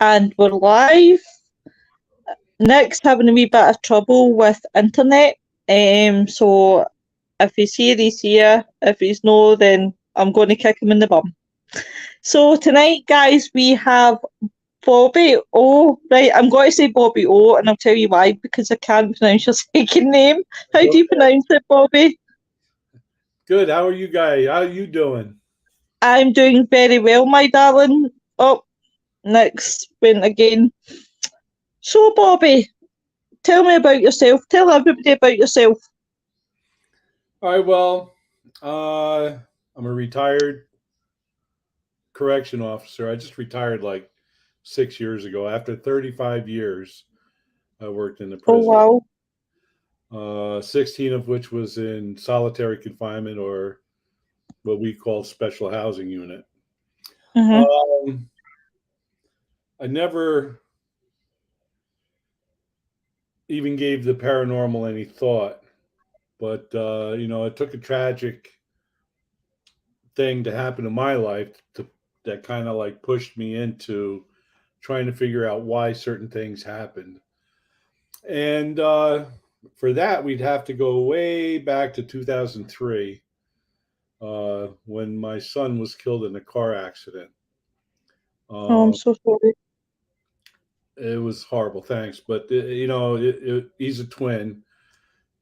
And we're live. Nick's having a wee bit of trouble with internet. So if he's here, he's here. If he's no, then I'm going to kick him in the bum. So tonight, guys, we have Bobby O. Right, I'm going to say Bobby O, and I'll tell you why, because I can't pronounce your second name. How do you pronounce it, Bobby? Good. How are you guys? How are you doing? I'm doing very well, my darling. Oh, Nick's went again. So, Bobby, tell me about yourself. Tell everybody about yourself. All right. Well, I'm a retired correction officer. I just retired like 6 years ago. After 35 years, I worked in the prison. Oh, wow. 16 of which was in solitary confinement, or what we call special housing unit. Mm-hmm. I never even gave the paranormal any thought, but it took a tragic thing to happen in my life that kind of like pushed me into trying to figure out why certain things happened. And for that, we'd have to go way back to 2003, when my son was killed in a car accident. Oh, I'm so sorry. It was horrible. Thanks, but he's a twin,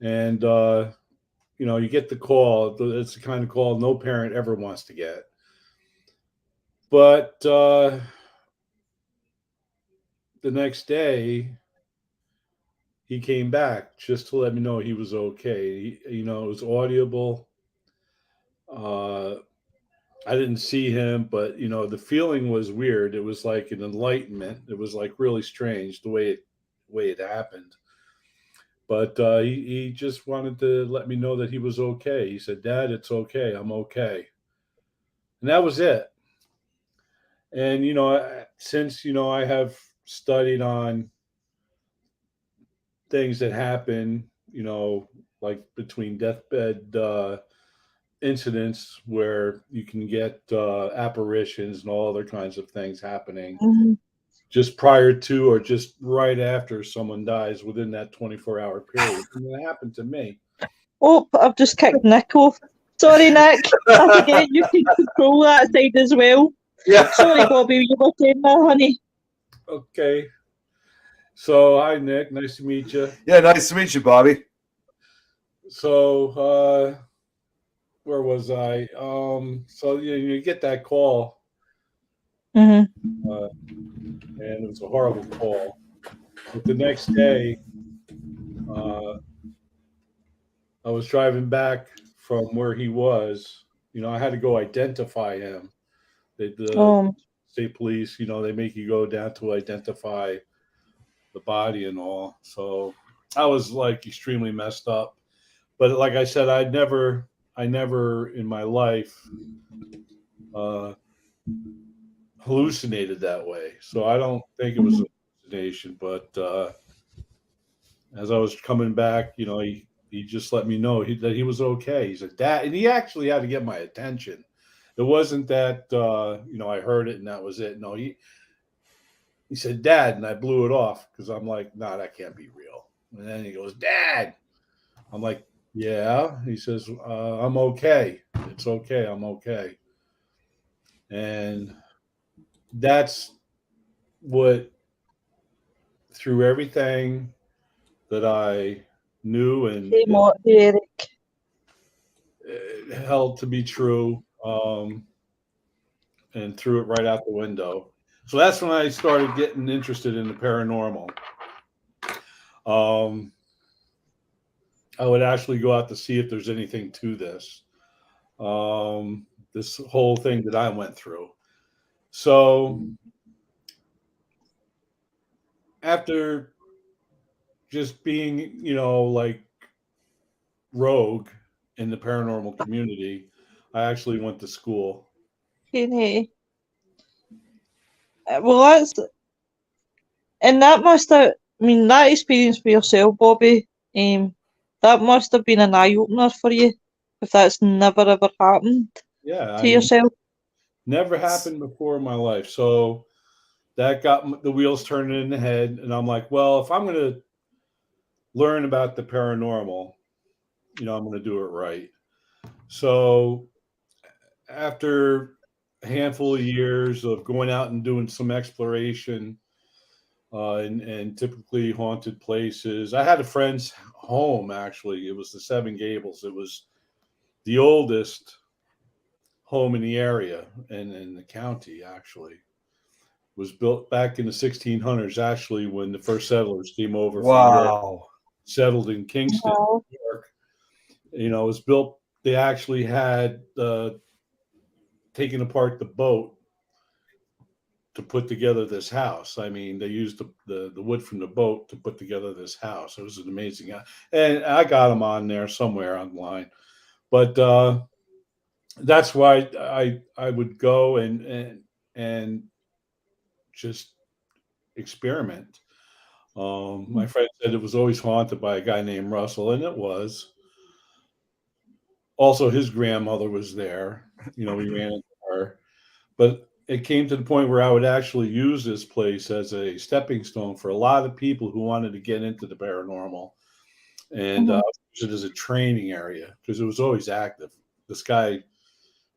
and you get the call. It's the kind of call no parent ever wants to get. But the next day, he came back just to let me know he was okay. It was audible. I didn't see him, but the feeling was weird. It was like an enlightenment. It was like really strange the way it happened. But he just wanted to let me know that he was okay. He said, "Dad, it's okay. I'm okay," and that was it. And since I have studied on things that happen, like between deathbed incidents where you can get apparitions and all other kinds of things happening just prior to or just right after someone dies within that 24-hour period. And that happened to me. Oh, I've just kicked Nick off. Sorry, Nick. I forget you can control that side as well. Yeah. Sorry, Bobby, you were saying that, honey. Okay. So, hi, Nick. Nice to meet you. Yeah, nice to meet you, Bobby. So, where was I? So you get that call, Mm-hmm. And it was a horrible call. But the next day, I was driving back from where he was. I had to go identify him. The state police, they make you go down to identify the body and all. So I was like extremely messed up. But like I said, I never in my life hallucinated that way. So I don't think it was a hallucination. But as I was coming back, he just let me know that he was okay. He said, "Dad," and he actually had to get my attention. It wasn't that I heard it and that was it. No, he said, "Dad," and I blew it off because I'm like, "Nah, that can't be real." And then he goes, "Dad." I'm like, "Yeah." He says, "I'm okay. It's okay. I'm okay." And that's what, through everything that I knew and Eric. held to be true, and threw it right out the window. So that's when I started getting interested in the paranormal. I would actually go out to see if there's anything to this. This whole thing that I went through. So after just being, like rogue in the paranormal community, I actually went to school. Hey. Well, that must have, that experience for yourself, Bobby, that must have been an eye-opener for you, if that's never ever happened to yourself. Never happened before in my life. So that got the wheels turning in the head. And I'm like, well, if I'm going to learn about the paranormal, I'm going to do it right. So after a handful of years of going out and doing some exploration, and typically haunted places. I had a friend's home, actually. It was the Seven Gables. It was the oldest home in the area and in the county, actually. It was built back in the 1600s, actually, when the first settlers came over from Europe, Wow. settled in Kingston, Wow. New York. It was built, they actually had taken apart the boat to put together this house. I mean, they used the wood from the boat to put together this house. It was an amazing house. And I got them on there somewhere online. But that's why I would go and just experiment. My friend said it was always haunted by a guy named Russell, and it was. Also, his grandmother was there. We ran into her. But it came to the point where I would actually use this place as a stepping stone for a lot of people who wanted to get into the paranormal, and use it as a training area because it was always active. This guy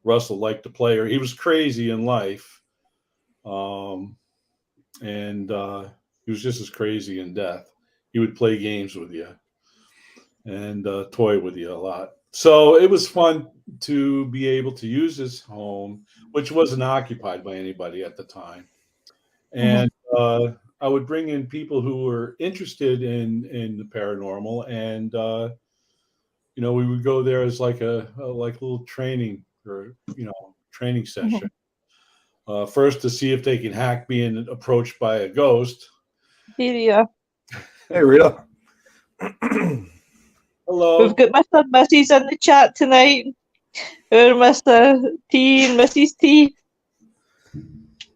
Russell liked to play, or he was crazy in life, and he was just as crazy in death. He would play games with you and toy with you a lot. So it was fun to be able to use this home, which wasn't occupied by anybody at the time. And I would bring in people who were interested in the paranormal, and we would go there as like a little training or training session. First to see if they can hack being approached by a ghost. Here. Hey, Rita. Hello. We've got Mr. and Mrs. in the chat tonight. Or Mr. T and Mrs. T.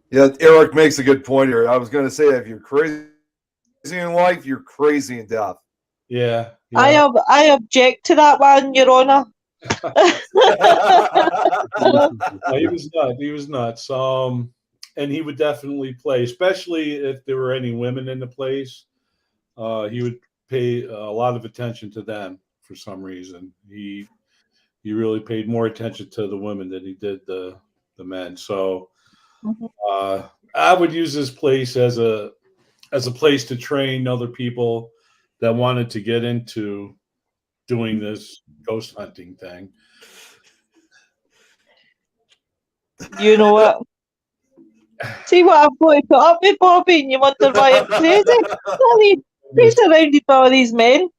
Yeah, Eric makes a good point here. I was going to say, if you're crazy in life, you're crazy in death. Yeah. I object to that one, Your Honor. He was nuts. And he would definitely play, especially if there were any women in the place. He would pay a lot of attention to them for some reason. He really paid more attention to the women than he did the men. So I would use this place as a place to train other people that wanted to get into doing this ghost hunting thing. You know what? See what I've got to put up with, Bobby, and you wonder why I'm crazy? He's surrounded by all these men.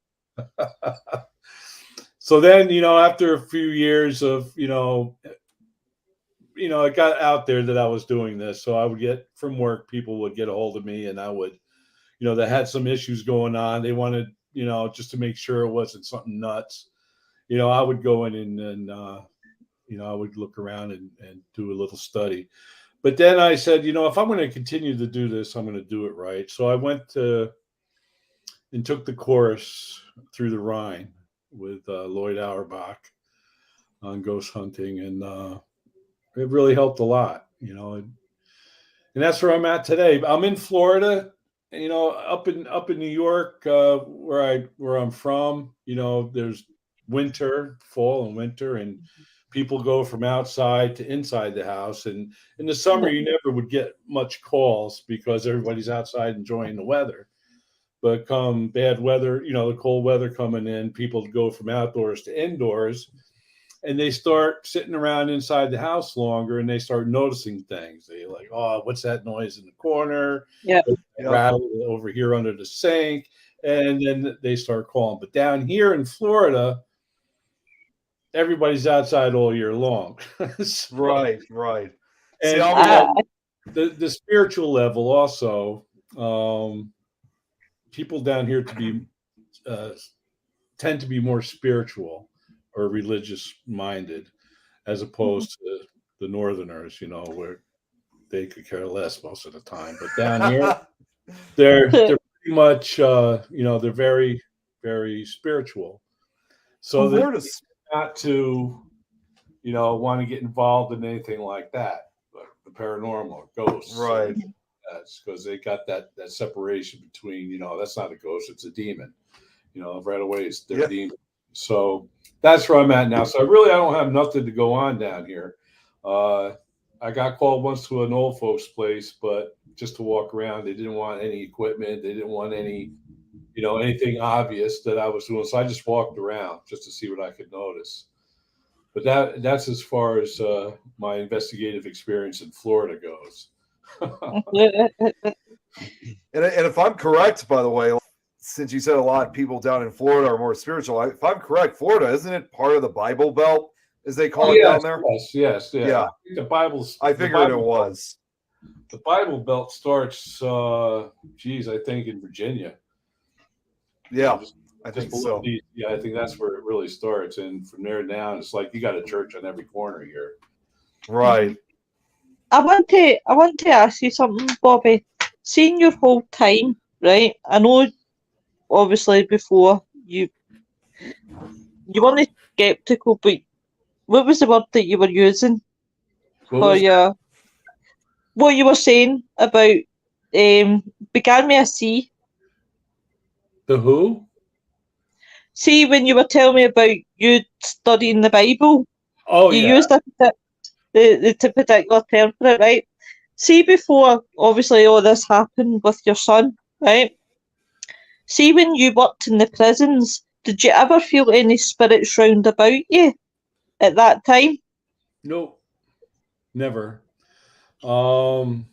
So then, after a few years of, it got out there that I was doing this. So I would get from work, people would get a hold of me, and I would, they had some issues going on. They wanted, just to make sure it wasn't something nuts. I would go in and I would look around and do a little study. But then I said, if I'm going to continue to do this, I'm going to do it right. So I went and took the course through the Rhine with Lloyd Auerbach on ghost hunting, and it really helped a lot, and that's where I'm at today. I'm in Florida, up in New York, where I'm from. There's fall and winter, and people go from outside to inside the house. And in the summer, you never would get much calls because everybody's outside enjoying the weather. But come bad weather, the cold weather coming in, people go from outdoors to indoors, and they start sitting around inside the house longer, and they start noticing things. They like, oh, what's that noise in the corner? Yeah. Rattle over here under the sink. And then they start calling. But down here in Florida, everybody's outside all year long. So, Right. And the spiritual level also, people down here tend to be more spiritual or religious minded, as opposed to the Northerners, where they could care less most of the time. But down here, they're pretty much, they're very, very spiritual. So they're not to, want to get involved in anything like that, like the paranormal, ghosts, right? That's because they got that separation between, that's not a ghost, it's a demon. Right away it's their demon. So that's where I'm at now. So I don't have nothing to go on down here. I got called once to an old folks place, but just to walk around. They didn't want any equipment. They didn't want any, anything obvious that I was doing. So I just walked around just to see what I could notice. But that's as far as my investigative experience in Florida goes. And if I'm correct, by the way, since you said a lot of people down in Florida are more spiritual, if I'm correct, Florida, isn't it part of the Bible Belt, as they call it down there? Yes. Yeah. The Bible's. I figured it was. The Bible Belt starts, I think in Virginia. Yeah, I think so. I think that's where it really starts. And from there down, it's like you got a church on every corner here. Right. I want to ask you something, Bobby. Seeing your whole time, right? I know, obviously, before you weren't skeptical, but what was the word that you were using what you were saying about began with a C? The who? See, when you were telling me about you studying the Bible, you used the particular term for it, right? See, before obviously all this happened with your son, right? See, when you worked in the prisons, did you ever feel any spirits round about you at that time? No, never. No.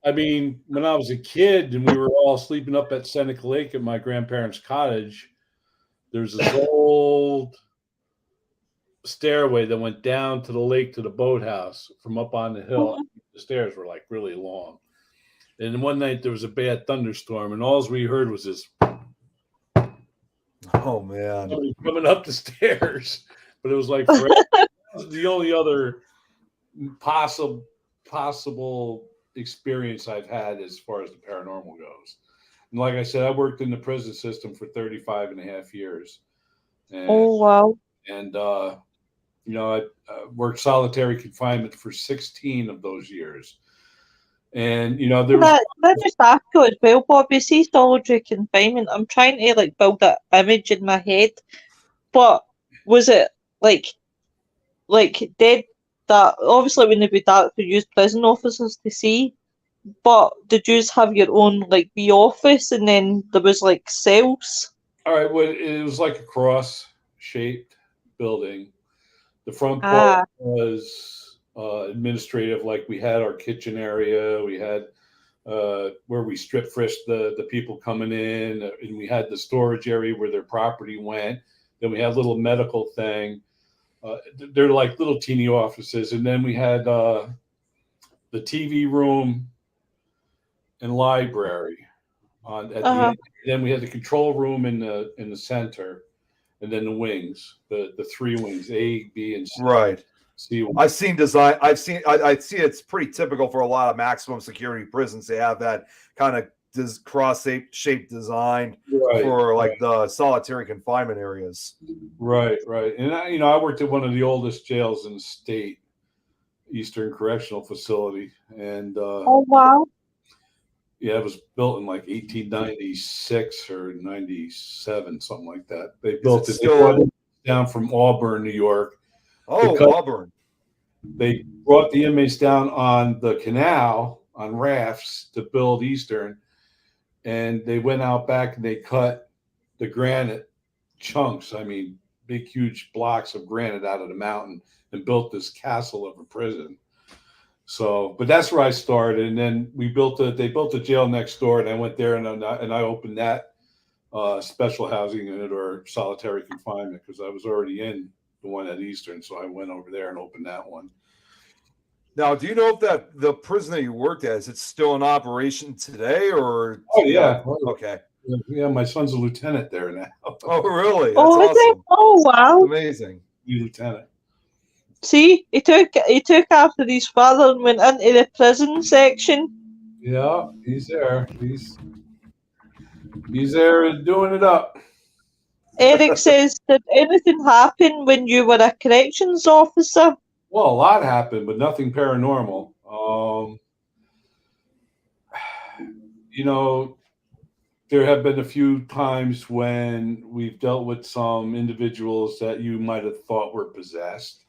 I mean, when I was a kid and we were all sleeping up at Seneca Lake at my grandparents' cottage, there's this old stairway that went down to the lake to the boathouse from up on the hill. Mm-hmm. The stairs were like really long. And one night there was a bad thunderstorm, and all we heard was this. Oh man! Coming up the stairs, but it was like forever. That was the only other possible experience I've had as far as the paranormal goes. And like I said, I worked in the prison system for 35 and a half years. And, oh wow! And I worked solitary confinement for 16 of those years. And there was. Let me just ask you as well, Bobby. See, solitary confinement. I'm trying to build that image in my head, but was it like dead? That obviously wouldn't be dark for you prison officers to see, but did you have your own wee office and then there was cells? All right, well, it was like a cross-shaped building. The front part was administrative, like we had our kitchen area, we had where we strip frisked the people coming in, and we had the storage area where their property went. Then we had a little medical thing. They're like little teeny offices, and then we had the TV room and library at the end. Then we had the control room in the center, and then the wings, the three wings, A, B, and C. Right. C. I've seen design. I see it's pretty typical for a lot of maximum security prisons. They have that kind of cross-shaped design for the solitary confinement areas. Right. And I worked at one of the oldest jails in the state, Eastern Correctional Facility, and oh wow. Yeah, it was built in 1896 or 97, something like that. They built it. They brought it down from Auburn, New York. Oh, Auburn. They brought the inmates down on the canal on rafts to build Eastern, and they went out back and they cut the granite chunks. I mean, big, huge blocks of granite out of the mountain and built this castle of a prison. So, but that's where I started, and then they built a jail next door, and I went there and I opened that special housing unit or solitary confinement because I was already in the one at Eastern, so I went over there and opened that one. Now, do you know if that the prison that you worked at is it still in operation today, or? Oh yeah, okay. Yeah, my son's a lieutenant there now. Oh really? That's awesome. Oh wow, that's amazing. He's lieutenant. See, he took after his father and went into the prison section. Yeah, he's there. He's there doing it up. Eric says, did anything happen when you were a corrections officer? Well, a lot happened, but nothing paranormal. there have been a few times when we've dealt with some individuals that you might have thought were possessed,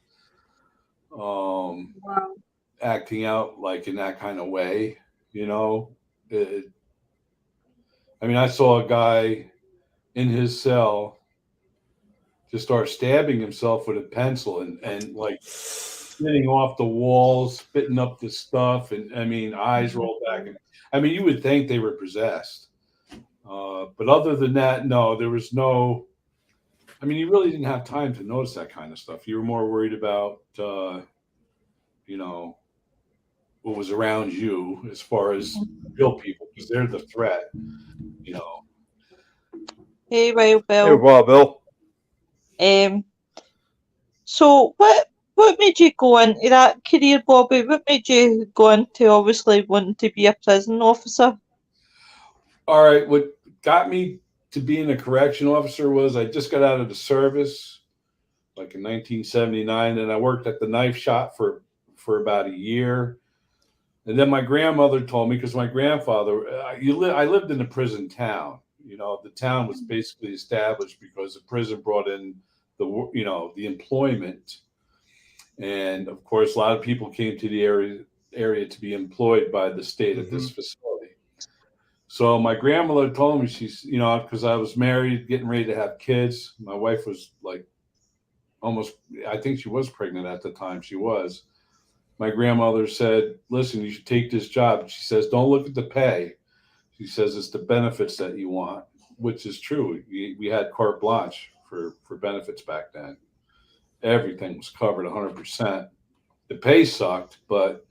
Wow. acting out like in that kind of way. It, I saw a guy in his cell just start stabbing himself with a pencil and like spitting off the walls, spitting up the stuff, and eyes rolled back. And you would think they were possessed, but other than that, no, there was no. You really didn't have time to notice that kind of stuff. You were more worried about, what was around you as far as real people, because they're the threat. Hey, well, Hey, Bill. Bill. So what made you go into that career, Bobby? What made you go into obviously wanting to be a prison officer? All right, what got me to being a correction officer was I just got out of the service, like in 1979, and I worked at the knife shop for about a year. And then my grandmother told me, because my grandfather, I lived in a prison town. The town was basically established because the prison brought in the employment, and of course, a lot of people came to the area to be employed by the state at this facility. So my grandmother told me, she's, because I was married, getting ready to have kids. My wife was like almost, I think she was pregnant at the time. She was. My grandmother said, listen, you should take this job. She says, don't look at the pay. She says, it's the benefits that you want, which is true. We had carte blanche for benefits back then. Everything was covered 100%. The pay sucked, but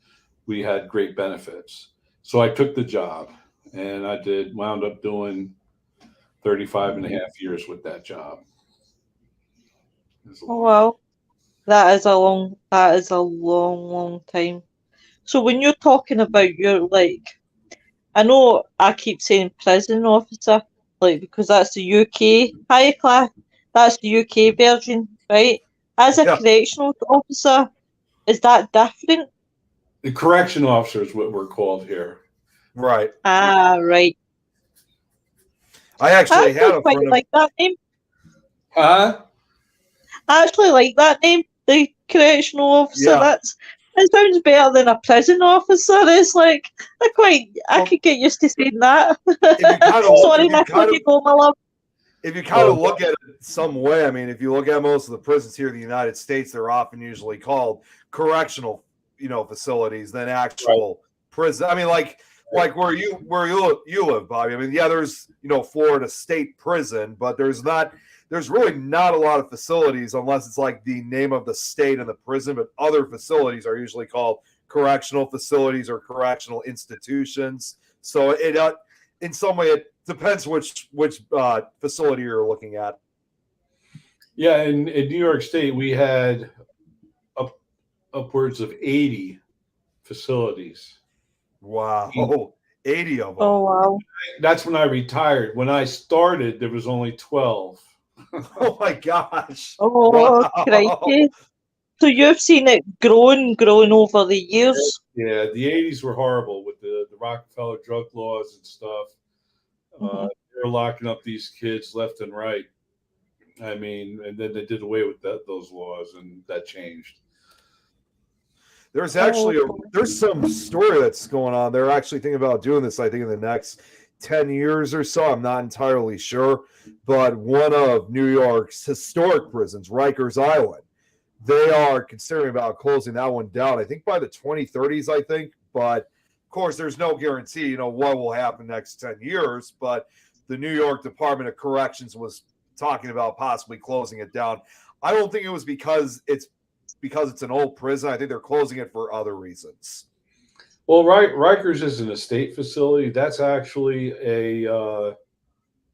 we had great benefits. So I took the job, and I wound up doing 35 and a half years with that job. Oh, wow. That is a long time. So when you're talking about I know I keep saying prison officer, because that's the UK higher class, that's the UK version, right? As a correctional officer, is that different? The correction officer is what we're called here. Right. Ah, right. I actually had a quite friend like that name. Huh? I actually like that name, the correctional officer. Yeah. It sounds better than a prison officer. It's like I could get used to saying that. Sorry, Nicola, go, my love. If you kind of look at it some way, if you look at most of the prisons here in the United States, they're often usually called correctional, facilities than actual prison. Like where you live, Bobby. There's Florida State Prison, but there's really not a lot of facilities unless it's like the name of the state and the prison. But other facilities are usually called correctional facilities or correctional institutions. So it in some way it depends which facility you're looking at. Yeah, in New York State, we had upwards of 80 facilities. Wow, 80 of them. Oh, wow. That's when I retired. When I started, there was only 12. Oh, my gosh. Oh, wow. Crikey. So you've seen it growing over the years? Yeah, the 80s were horrible with the Rockefeller drug laws and stuff. They were locking up these kids left and right. And then they did away with those laws, and that changed. There's actually there's some story that's going on. They're actually thinking about doing this, I think, in the next 10 years or so. I'm not entirely sure. But one of New York's historic prisons, Rikers Island, they are considering about closing that one down, I think by the 2030s, I think. But, of course, there's no guarantee, what will happen next 10 years. But the New York Department of Corrections was talking about possibly closing it down. I don't think it was because it's an old prison. I think they're closing it for other reasons. Well, Rikers isn't a state facility. That's actually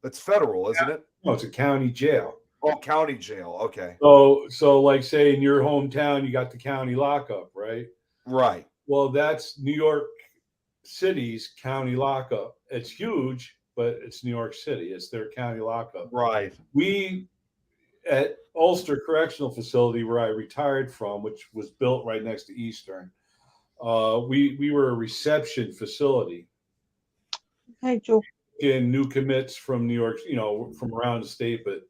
It's federal, isn't it? No, it's a county jail. Oh, county jail. Okay. So like, say in your hometown, you got the county lockup, right? Right. Well, that's New York City's county lockup. It's huge, but it's New York City. It's their county lockup. Right. We at Ulster Correctional Facility, where I retired from, which was built right next to Eastern, we were a reception facility. Hi, Joe. getting new commits from New York, from around the state, but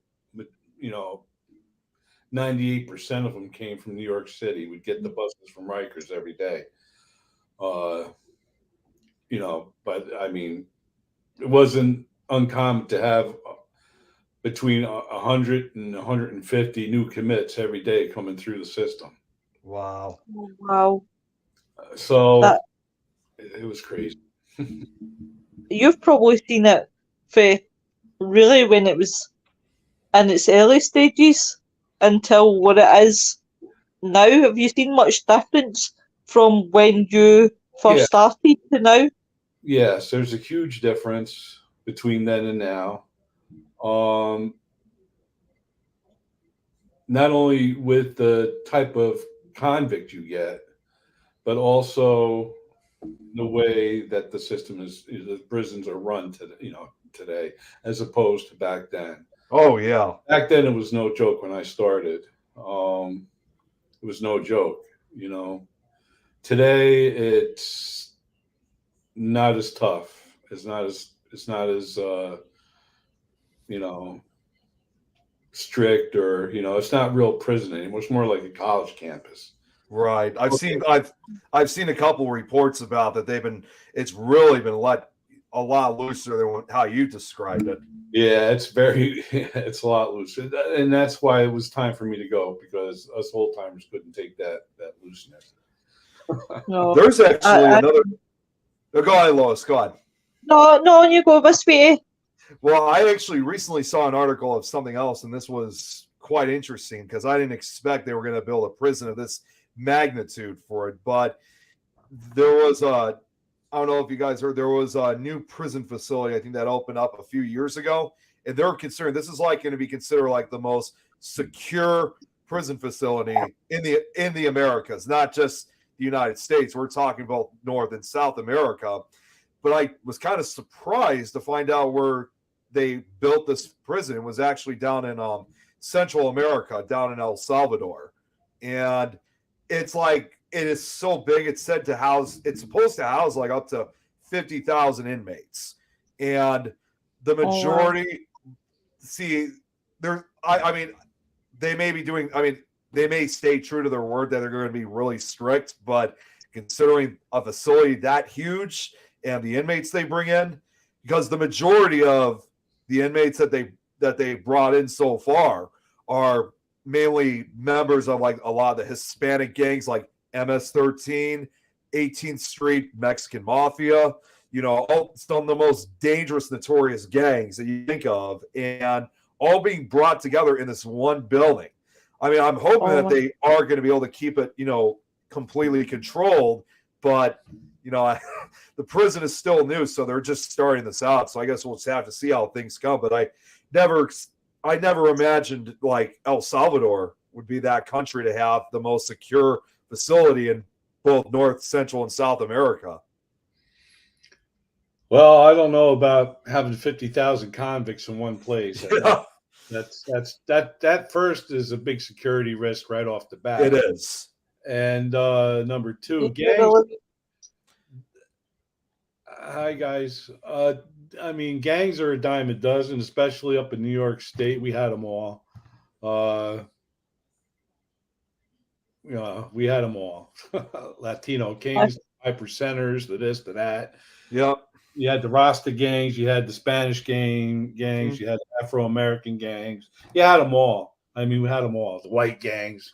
98% of them came from New York City. We'd get the buses from Rikers every day. But I mean, it wasn't uncommon to have between 100 and 150 new commits every day coming through the system. Wow. Wow. So it was crazy. You've probably seen it for really when it was in its early stages until what it is now. Have you seen much difference from when you first started to now? Yes, there's a huge difference between then and now. Not only with the type of convict you get, but also the way that the system the prisons are run today, as opposed to back then. Oh yeah. Back then, it was no joke when I started. It was no joke. Today it's not as tough. It's not as strict, or it's not real prison anymore. It's more like a college campus. Right. I've seen a couple reports about that. It's really been a lot looser than how you described it. Yeah, it's a lot looser, and that's why it was time for me to go, because us old timers couldn't take that looseness. No. There's actually another. Go ahead, Lois. Go ahead. No, you go, Miss Sweetie. Well, I actually recently saw an article of something else, and this was quite interesting because I didn't expect they were going to build a prison of this magnitude for it. But there was I don't know if you guys heard, there was a new prison facility, I think, that opened up a few years ago, and they're concerned this is like going to be considered like the most secure prison facility in the Americas, not just the United States. We're talking about North and South America. But I was kind of surprised to find out where they built this prison. It was actually down in Central America, down in El Salvador. And it's like, it is so big. It's supposed to house like up to 50,000 inmates. And the majority, they may stay true to their word that they're going to be really strict, but considering a facility that huge and the inmates they bring in, because the majority of the inmates that they brought in so far are mainly members of like a lot of the Hispanic gangs like MS-13, 18th Street, Mexican Mafia, some of the most dangerous, notorious gangs that you think of, and all being brought together in this one building. I mean, I'm hoping that they are going to be able to keep it, completely controlled, but the prison is still new, so they're just starting this out. So I guess we'll just have to see how things come. But I never imagined like El Salvador would be that country to have the most secure facility in both North, Central, and South America. Well, I don't know about having 50,000 convicts in one place. Yeah. That first is a big security risk right off the bat. It is. And number two, gangs. Hi guys. Gangs are a dime a dozen, especially up in New York State. We had them all. We had them all. Latino kings, 5%ers, the this, the that. Yep. You had the Rasta gangs, you had the Spanish gangs, you had the Afro-American gangs. You had them all. We had them all. The white gangs,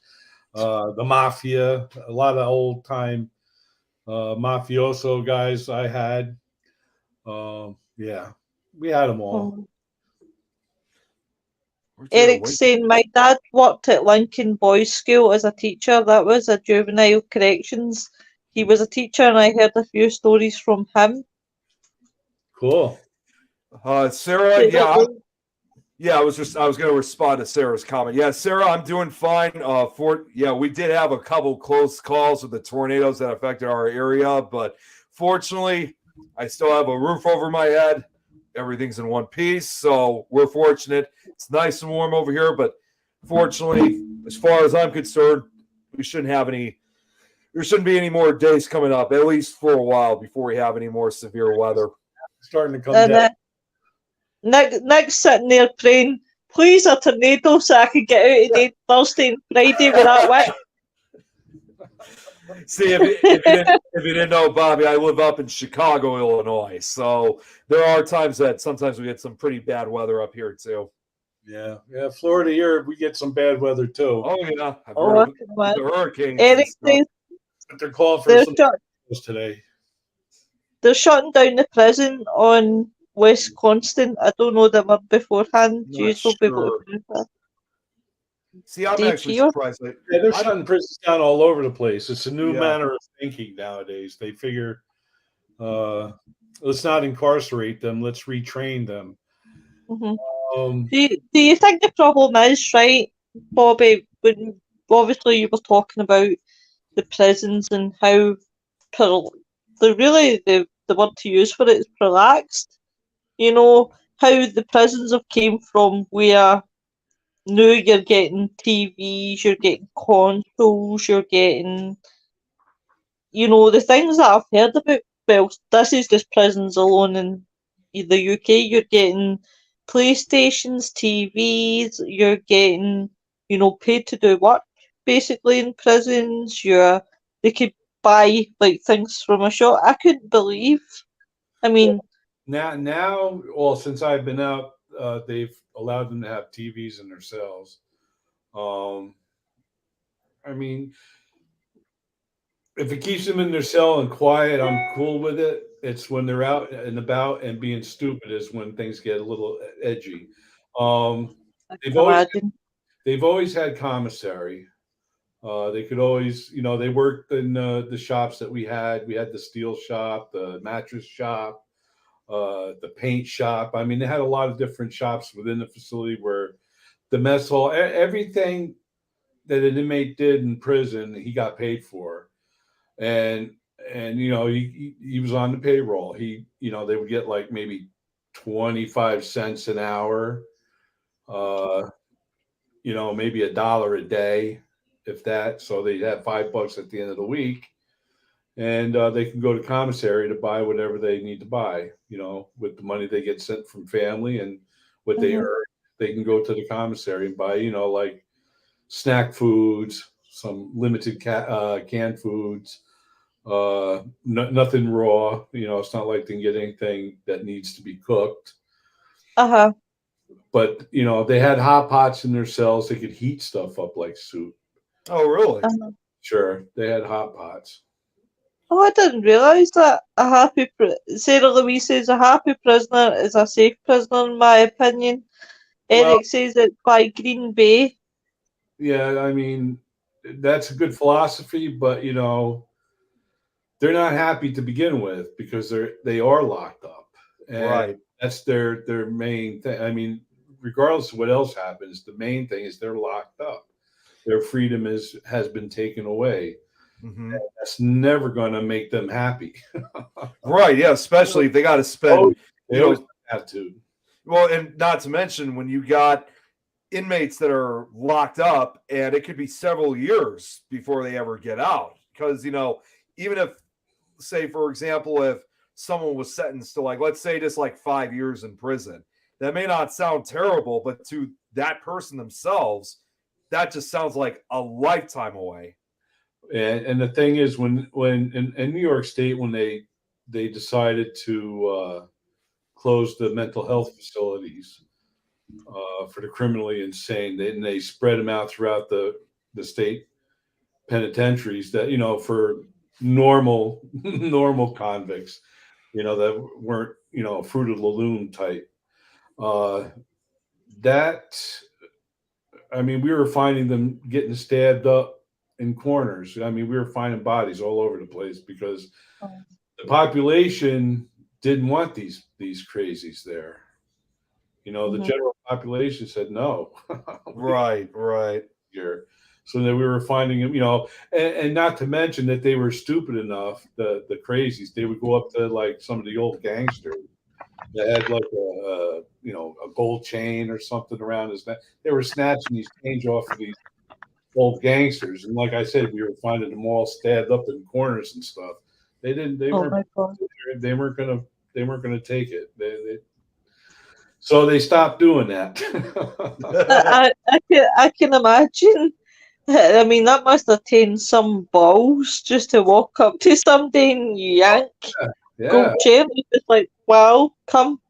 the mafia, a lot of old-time mafioso guys I had. We had them all. Eric's saying, my dad worked at Lincoln Boys School as a teacher. That was a juvenile corrections. He was a teacher, and I heard a few stories from him. Cool. Sarah, I was going to respond to Sarah's comment. Yeah, Sarah, I'm doing fine. We did have a couple close calls with the tornadoes that affected our area, but fortunately, I still have a roof over my head. Everything's in one piece, so we're fortunate. It's nice and warm over here, but fortunately, as far as I'm concerned, there shouldn't be any more days coming up, at least for a while, before we have any more severe weather. starting to come And down. Nick's sitting there praying, please a tornado so I can get out of there Thursday and Friday with that wet. See, if you didn't know, Bobby, I live up in Chicago, Illinois. So there are times that sometimes we get some pretty bad weather up here, too. Yeah, Florida here, we get some bad weather, too. Oh, yeah. I've Oh, heard of the hurricanes. Eric says But they're calling for some today. they're shutting down the prison on Wisconsin. I don't know the word beforehand. You will be able to prove that. See, I'm actually surprised. Yeah, they're shutting prisons down all over the place. It's a new manner of thinking nowadays. They figure, let's not incarcerate them. Let's retrain them. Mm-hmm. Do you think the problem is, right, Bobby, when obviously you were talking about the prisons and how the word to use for it is relaxed. You know, how the prisons have came from where now you're getting TVs, you're getting consoles, you're getting, the things that I've heard about. Well, this is just prisons alone in the UK. You're getting PlayStations, TVs, you're getting, paid to do work, basically, in prisons. They could buy, like, things from a shop. I couldn't believe. I mean... Well, since I've been out, they've allowed them to have TVs in their cells. I mean, if it keeps them in their cell and quiet, I'm cool with it. It's when they're out and about and being stupid is when things get a little edgy. They've always had commissary. They could always, they worked in the shops that we had. We had the steel shop, the mattress shop, the paint shop. I mean, they had a lot of different shops within the facility where the mess hall, everything that an inmate did in prison, he got paid for. And he was on the payroll. They would get like maybe 25 cents an hour, maybe $1 a day, if that. So they'd have $5 at the end of the week, and they can go to commissary to buy whatever they need to buy. With the money they get sent from family and what they earn, they can go to the commissary and buy, like snack foods, some limited canned foods. Nothing raw. It's not like they can get anything that needs to be cooked. But they had hot pots in their cells. They could heat stuff up like soup. Oh, really? Sure, they had hot pots. Oh, I didn't realise that. Sarah Louise says a happy prisoner is a safe prisoner, in my opinion. Eric says it's by Green Bay. Yeah, I mean, that's a good philosophy, but they're not happy to begin with because they are locked up, and that's their main thing. I mean, regardless of what else happens, the main thing is they're locked up. Their freedom has been taken away. Mm-hmm. And that's never going to make them happy. Right? Yeah, especially if they got to spend. Attitude. Well, and not to mention when you got inmates that are locked up, and it could be several years before they ever get out. Because even if, say, for example, if someone was sentenced to, like, let's say just like 5 years in prison, that may not sound terrible, but to that person themselves, that just sounds like a lifetime away. And the thing is, when in New York State, when they decided to close the mental health facilities for the criminally insane, they spread them out throughout the state penitentiaries that for normal convicts, that weren't Fruit of the Loom type. We were finding them getting stabbed up in corners. I mean, we were finding bodies all over the place because the population didn't want these crazies there. The general population said no. Right. Here. So that we were finding them, and not to mention that they were stupid enough, the crazies, they would go up to like some of the old gangsters that had like a gold chain or something around his neck. They were snatching these chains off of these old gangsters, and like I said, we were finding them all stabbed up in corners and stuff. They weren't going to weren't going to take it. So they stopped doing that. I can imagine. I mean, that must have taken some balls just to walk up to somebody and yank gold Yeah. chain. It's like, wow, come,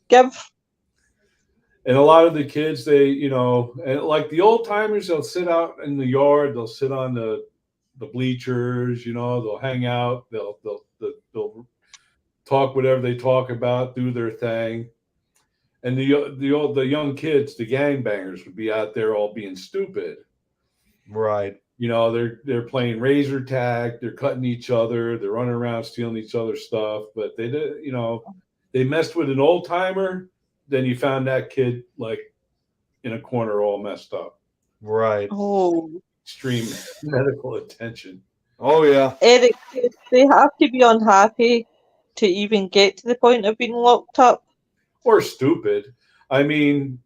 give. And a lot of the kids, they, and like the old timers, they'll sit out in the yard, they'll sit on the bleachers, they'll hang out, they'll talk whatever they talk about, do their thing. And the young kids, the gangbangers, would be out there all being stupid. Right. They're playing razor tag, they're cutting each other, they're running around stealing each other's stuff. But they did, they messed with an old timer, then you found that kid like in a corner all messed up. Right. Oh. Extreme medical attention. Oh yeah. Eric, they have to be unhappy to even get to the point of being locked up. Or stupid. I mean,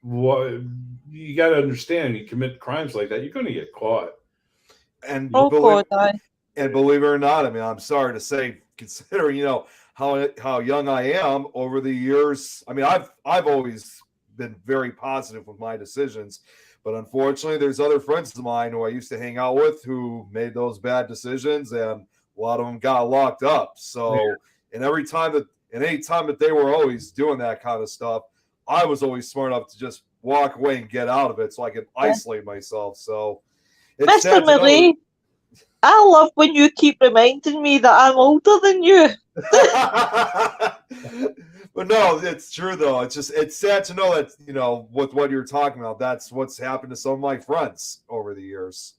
what you got to understand? You commit crimes like that, you're going to get caught. And God, believe it or not, I mean, I'm sorry to say, considering how young I am over the years. I mean, I've always been very positive with my decisions, but unfortunately, there's other friends of mine who I used to hang out with who made those bad decisions, and a lot of them got locked up. So, and any time that they were always doing that kind of stuff, I was always smart enough to just walk away and get out of it, so I could isolate myself. So, it's Mr. Marie, I love when you keep reminding me that I'm older than you. But no, it's true though. It's sad to know that, with what you're talking about, that's what's happened to some of my friends over the years.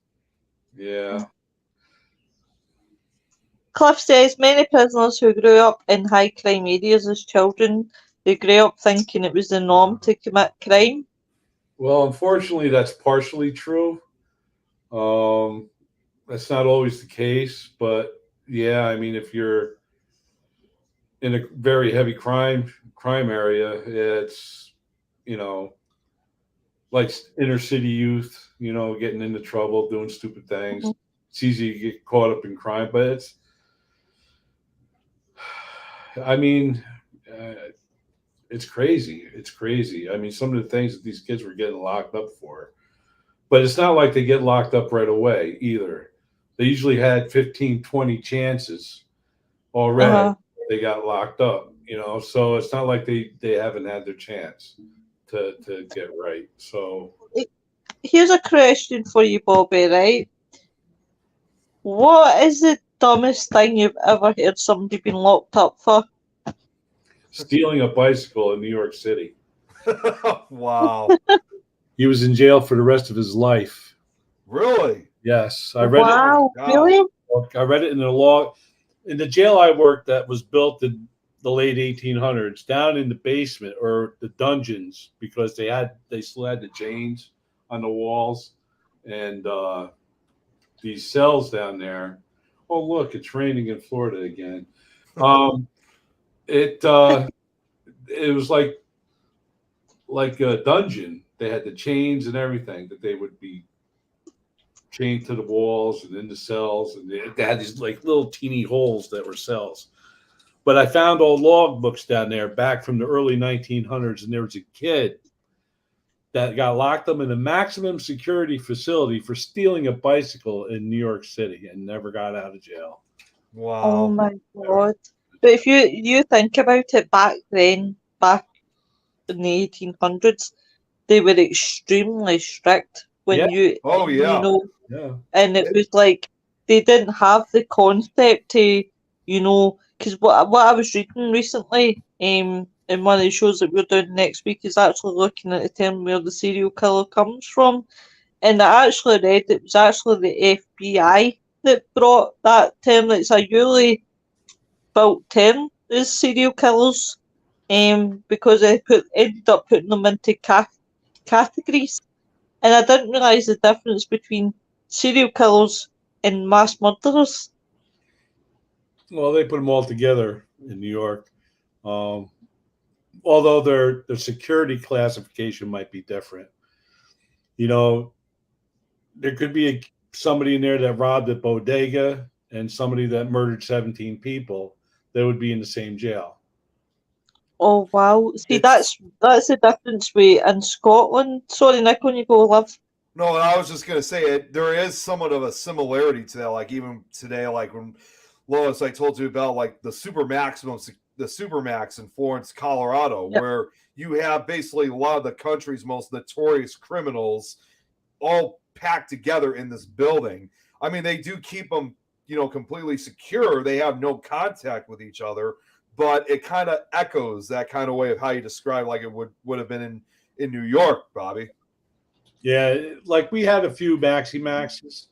Yeah. Cliff says many prisoners who grew up in high crime areas as children, they grew up thinking it was the norm to commit crime. Well, unfortunately, that's partially true. That's not always the case, but yeah, I mean, if you're in a very heavy crime area, it's like inner city youth, getting into trouble, doing stupid things. Mm-hmm. It's easy to get caught up in crime, but it's crazy. It's crazy. I mean, some of the things that these kids were getting locked up for, but it's not like they get locked up right away either. They usually had 15, 20 chances already. Uh-huh. They got locked up, so it's not like they haven't had their chance to get right. So here's a question for you, Bobby, right? What is the dumbest thing you've ever heard somebody being locked up for? Stealing a bicycle in New York City. Wow. He was in jail for the rest of his life. Really? Yes. I read it. Wow, really? I read it in the law. In the jail I worked that was built in the late 1800s, down in the basement or the dungeons, because they still had the chains on the walls and these cells down there. Oh, look, it's raining in Florida again. It was like a dungeon. They had the chains and everything that they would be chained to the walls and in the cells, and they had these like little teeny holes that were cells. But I found old log books down there back from the early 1900s, and there was a kid that got locked up in a maximum security facility for stealing a bicycle in New York City and never got out of jail. Wow. Oh my God. But if you think about it, back then, back in the 1800s, they were extremely strict when yeah. And it was like they didn't have the concept to, because what I was reading recently, in one of the shows that we're doing next week is actually looking at the term where the serial killer comes from, and I actually read it was actually the FBI that brought that term. It's a really built term as serial killers, because they ended up putting them into categories. And I didn't realise the difference between serial killers and mass murderers. Well, they put them all together in New York. Although their security classification might be different. There could be somebody in there that robbed a bodega and somebody that murdered 17 people. they would be in the same jail. Oh wow! See, that's the difference in Scotland. Sorry, Nick, when you go, love. No, I was just gonna say there is somewhat of a similarity to that. Like even today, like when Lois, I told you about like the Supermax in Florence, Colorado, Yep. where you have basically a lot of the country's most notorious criminals all packed together in this building. I mean, they do keep them, completely secure. They have no contact with each other, but it kind of echoes that kind of way of how you describe like it would have been in New York, Bobby. Yeah, like we had a few Maxi Maxes.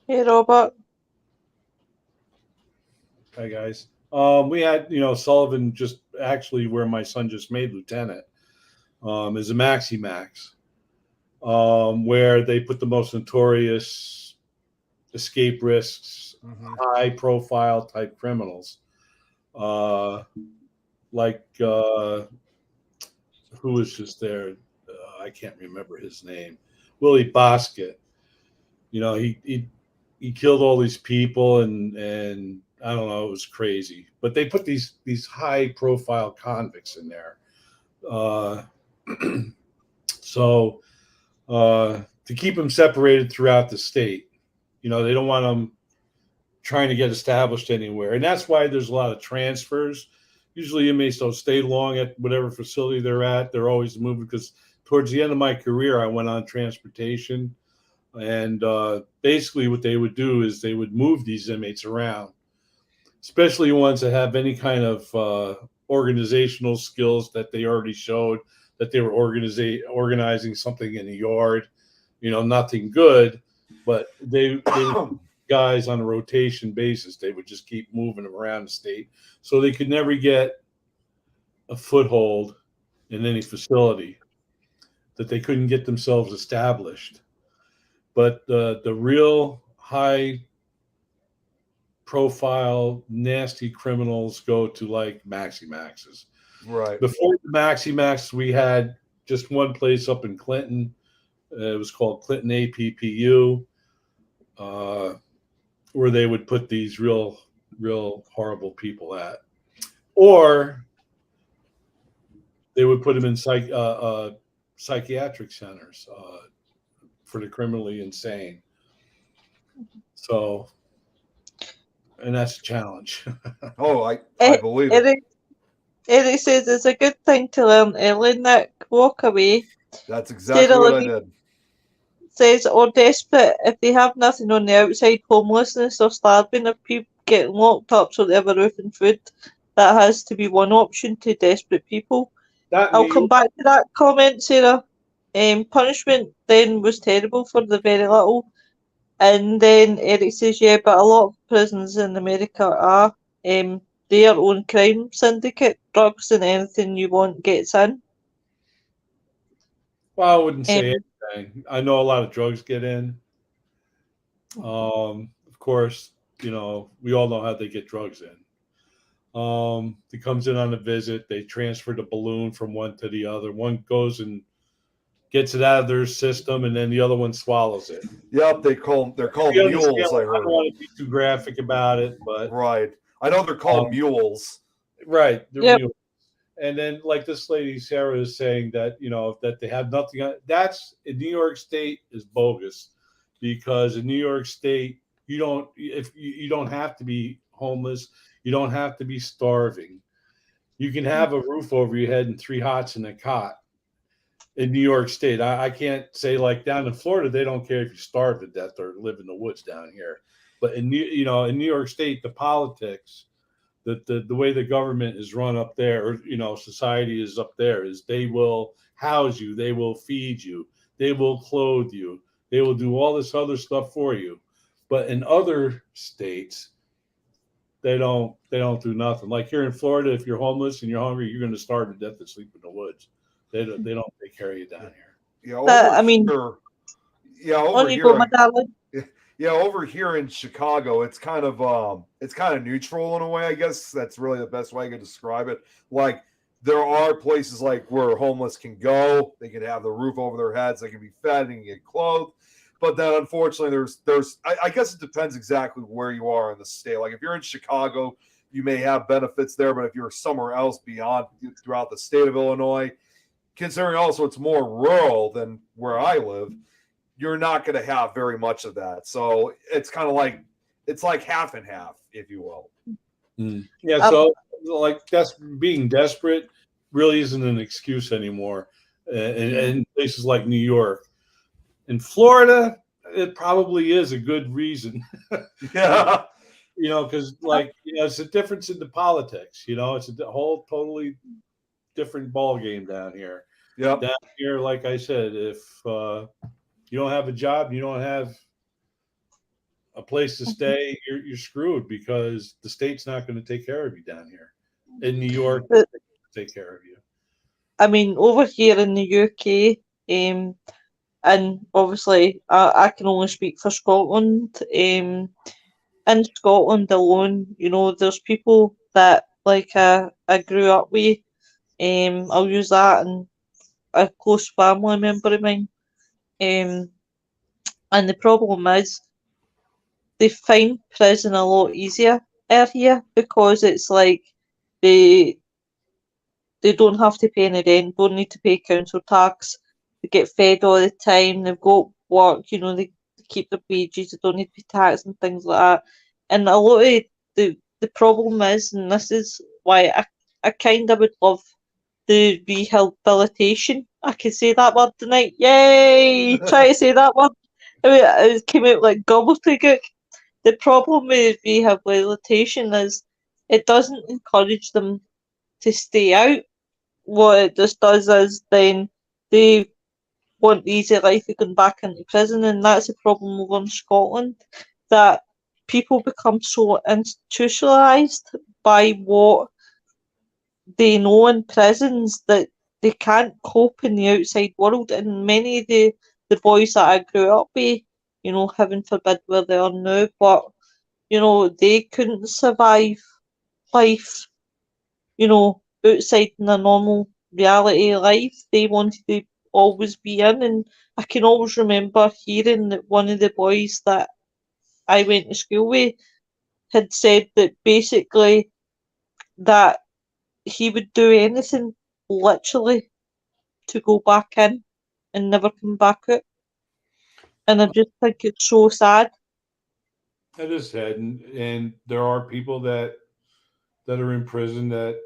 Hey, Robert. Hi guys. We had, Sullivan just actually where my son just made lieutenant, is a Maxi Max, where they put the most notorious escape risks, high profile type criminals, like who was just there? I can't remember his name. Willie Bosket. He killed all these people and I don't know, it was crazy. But they put these high profile convicts in there. So to keep them separated throughout the state, they don't want them trying to get established anywhere. And that's why there's a lot of transfers. Usually inmates don't stay long at whatever facility they're at. They're always moving because towards the end of my career, I went on transportation. And basically what they would do is they would move these inmates around, especially ones that have any kind of organizational skills that they already showed that they were organizing something in the yard, nothing good, but they guys on a rotation basis. They would just keep moving around the state so they could never get a foothold in any facility, that they couldn't get themselves established. But the real high profile nasty criminals go to like Maxi Maxes. Right. Before the Maxi Max, we had just one place up in Clinton. It was called Clinton APPU, where they would put these real horrible people at, or they would put them in psychiatric centers for the criminally insane. So, and that's a challenge. Oh, I believe it. Eric says it's a good thing to learn early, Nick. Walk away. That's exactly Sarah what Levy I did. says, or desperate, if they have nothing on the outside, homelessness or starving, if people get locked up so they have a roof and food, that has to be one option to desperate people. I'll come back to that comment, Sarah. Punishment then was terrible for the very little. And then Eric says, yeah, but a lot of prisons in America are their own crime syndicate. Drugs and anything you want gets in. Well, I wouldn't say anything. I know a lot of drugs get in. Of course, we all know how they get drugs in. He comes in on a visit. They transfer the balloon from one to the other. One goes and gets it out of their system, and then the other one swallows it. Yep, they're called mules. I heard. I don't want to be too graphic about it, but right. I know they're called mules. Right, they're mules. And then, like this lady Sarah is saying that that they have nothing. That's in New York State is bogus, because in New York State you don't have to be homeless. You don't have to be starving. You can have a roof over your head and 3 hots in a cot. In New York State, I can't say like down in Florida they don't care if you starve to death or live in the woods down here. But in New York State, the politics, the way the government is run up there, or society is up there, is they will house you, they will feed you, they will clothe you, they will do all this other stuff for you. But in other states, they don't do nothing. Like here in Florida, if you're homeless and you're hungry, you're going to starve to death and sleep in the woods. They don't take care of you down here. Over here in Chicago, it's kind of neutral in a way. I guess that's really the best way I could describe it. Like there are places like where homeless can go. They can have the roof over their heads. They can be fed and get clothed. But then, unfortunately, there's I guess it depends exactly where you are in the state. Like if you're in Chicago, you may have benefits there, but if you're somewhere else beyond throughout the state of Illinois, considering also it's more rural than where I live, you're not going to have very much of that. So it's kind of like it's like half and half, if you will. Yeah. So like that's being desperate really isn't an excuse anymore. In places like New York. In Florida, it probably is a good reason. Yeah. Because it's a difference in the politics. It's a whole totally different ball game down here. Yep. Down here, like I said, if you don't have a job, you don't have a place to stay, you're screwed because the state's not going to take care of you down here. In New York, they take care of you. I mean, over here in the UK, and obviously I can only speak for Scotland. In Scotland alone, there's people that like I grew up with. I'll use that, and a close family member of mine. And the problem is they find prison a lot easier here because it's like they don't have to pay any rent, don't need to pay council tax, they get fed all the time, they've got work, they keep their wages, they don't need to pay tax and things like that. And a lot of the problem is, and this is why I kind of would love the rehabilitation. I can say that word tonight. Yay! Try to say that word. It came out like gobbledygook. The problem with rehabilitation is it doesn't encourage them to stay out. What it just does is then they want the easy life of going back into prison, and that's the problem over in Scotland, that people become so institutionalised by what they know in prisons that they can't cope in the outside world. And many of the boys that I grew up with, heaven forbid where they are now, but they couldn't survive life, outside in a normal reality life. They wanted to always be in, and I can always remember hearing that one of the boys that I went to school with had said that basically that he would do anything literally to go back in and never come back out. And I just think it's so sad. It is sad, and there are people that are in prison that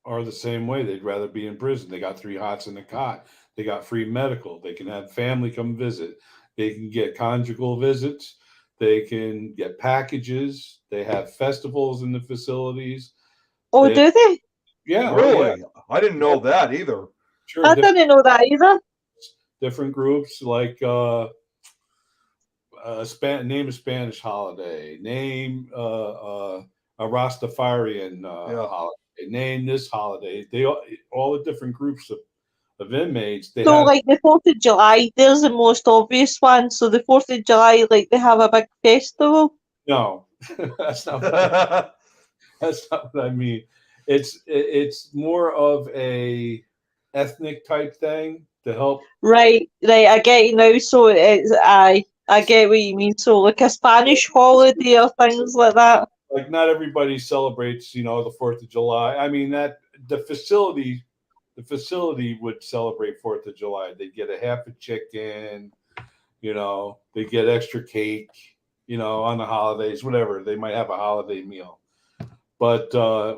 are the same way. They'd rather be in prison. They got 3 hots in the cot. They got free medical. They can have family come visit. They can get conjugal visits. They can get packages. They have festivals in the facilities. Oh, do they? Yeah. Really? Yeah. I didn't know that either. Sure. I didn't know that either. Different groups like name a Spanish holiday. Name a Rastafarian holiday. Name this holiday. They all the different groups of inmates. Like the 4th of July, there's the most obvious one. So the 4th of July, like they have a big festival. No, that's not. That's not what I mean. It's more of a ethnic type thing to help. Right. I get you now. So it's I get what you mean. So like a Spanish holiday or things like that. Like not everybody celebrates, the 4th of July. I mean that the facility would celebrate 4th of July. They get a half a chicken, they get extra cake, on the holidays, whatever. They might have a holiday meal. But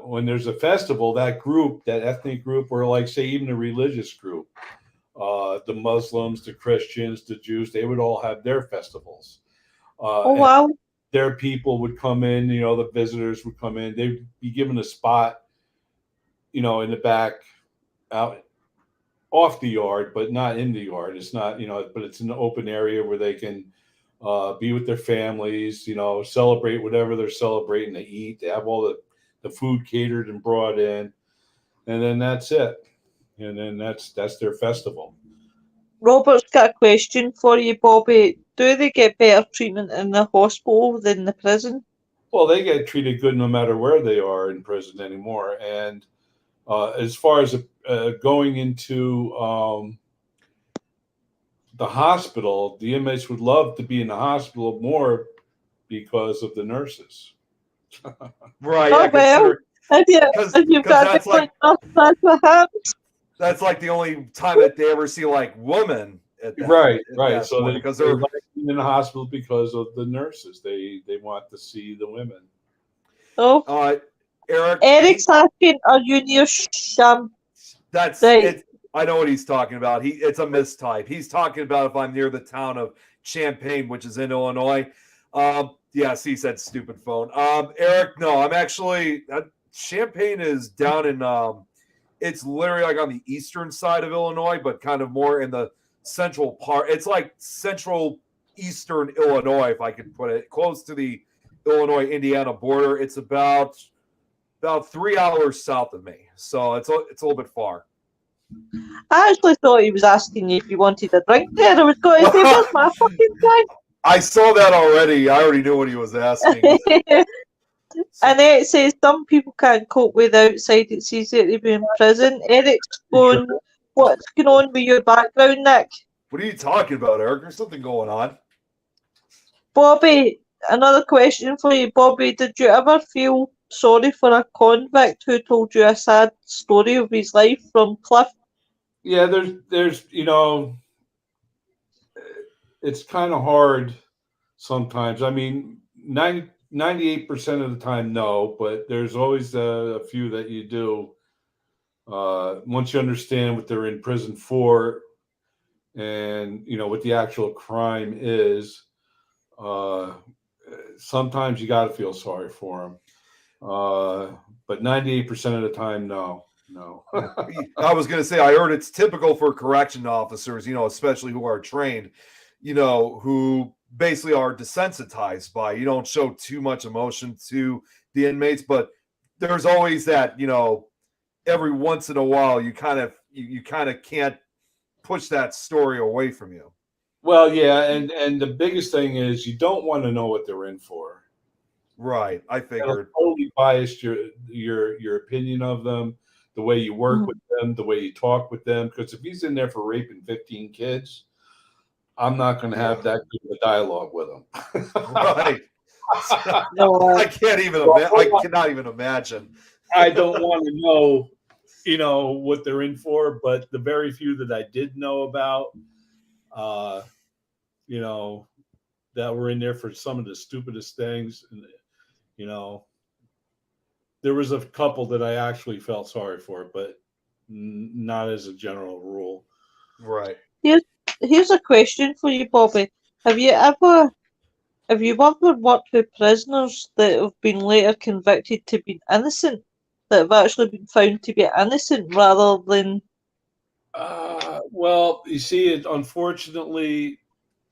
when there's a festival, that ethnic group, or like say even a religious group, the Muslims, the Christians, the Jews, they would all have their festivals. Oh wow. Their people would come in, the visitors would come in. They'd be given a spot, in the back, out off the yard, but not in the yard. It's not, but it's an open area where they can be with their families, celebrate whatever they're celebrating. They eat. They have all the food catered and brought in, and then that's it. And then that's their festival. Robert's got a question for you, Bobby. Do they get better treatment in the hospital than the prison? Well, they get treated good no matter where they are in prison anymore. And as far as going into the hospital, the inmates would love to be in the hospital more because of the nurses. Right. Oh, Yeah, well, if you've because got that's different like stuff, that's what happens. that's like the only time that they ever see like women at Right. that So point, because they they're like being in the hospital because of the nurses. They want to see the women. Oh, Eric. Eric's asking, are you near Sham? That's Right. it. I know what he's talking about. It's a mistype. He's talking about if I'm near the town of Champaign, which is in Illinois. Yes, he said stupid phone. Eric, no, I'm actually Champaign is down in it's literally like on the eastern side of Illinois, but kind of more in the central part. It's like central eastern Illinois, if I could put it, close to the Illinois-Indiana border. It's about 3 hours south of me, so it's a little bit far. I actually thought he was asking you if you wanted a drink there. I was going to say, where's my fucking I saw that already. I already knew what he was asking. drink? And it says some people can't cope with outside. It's easier to be in prison. Eric's going, what's going on with your background, Nick? What are you talking about, Eric? There's something going on. Bobby, another question for you. Bobby, did you ever feel sorry for a convict who told you a sad story of his life from Cliff? Yeah, there's it's kind of hard sometimes. I mean, 98% of the time, no, but there's always a few that you do. Once you understand what they're in prison for, and what the actual crime is, sometimes you got to feel sorry for them. But 98% of the time, no. I was going to say, I heard it's typical for correction officers, especially who are trained, who basically are desensitized by, you don't show too much emotion to the inmates, but there's always that, every once in a while you kind of can't push that story away from you. Well, yeah, and the biggest thing is you don't want to know what they're in for. Right, I figured. That'll totally bias your opinion of them, the way you work with them, the way you talk with them. Because if he's in there for raping 15 kids, I'm not going to have that good of a dialogue with him. Right. No, I can't even. I cannot even imagine. I don't want to know, what they're in for. But the very few that I did know about, that were in there for some of the stupidest things, and there was a couple that I actually felt sorry for, but not as a general rule. Right. Here's a question for you, Bobby. Have you ever worked with prisoners that have been later convicted to be innocent, that have actually been found to be innocent rather than? Well, you see, unfortunately,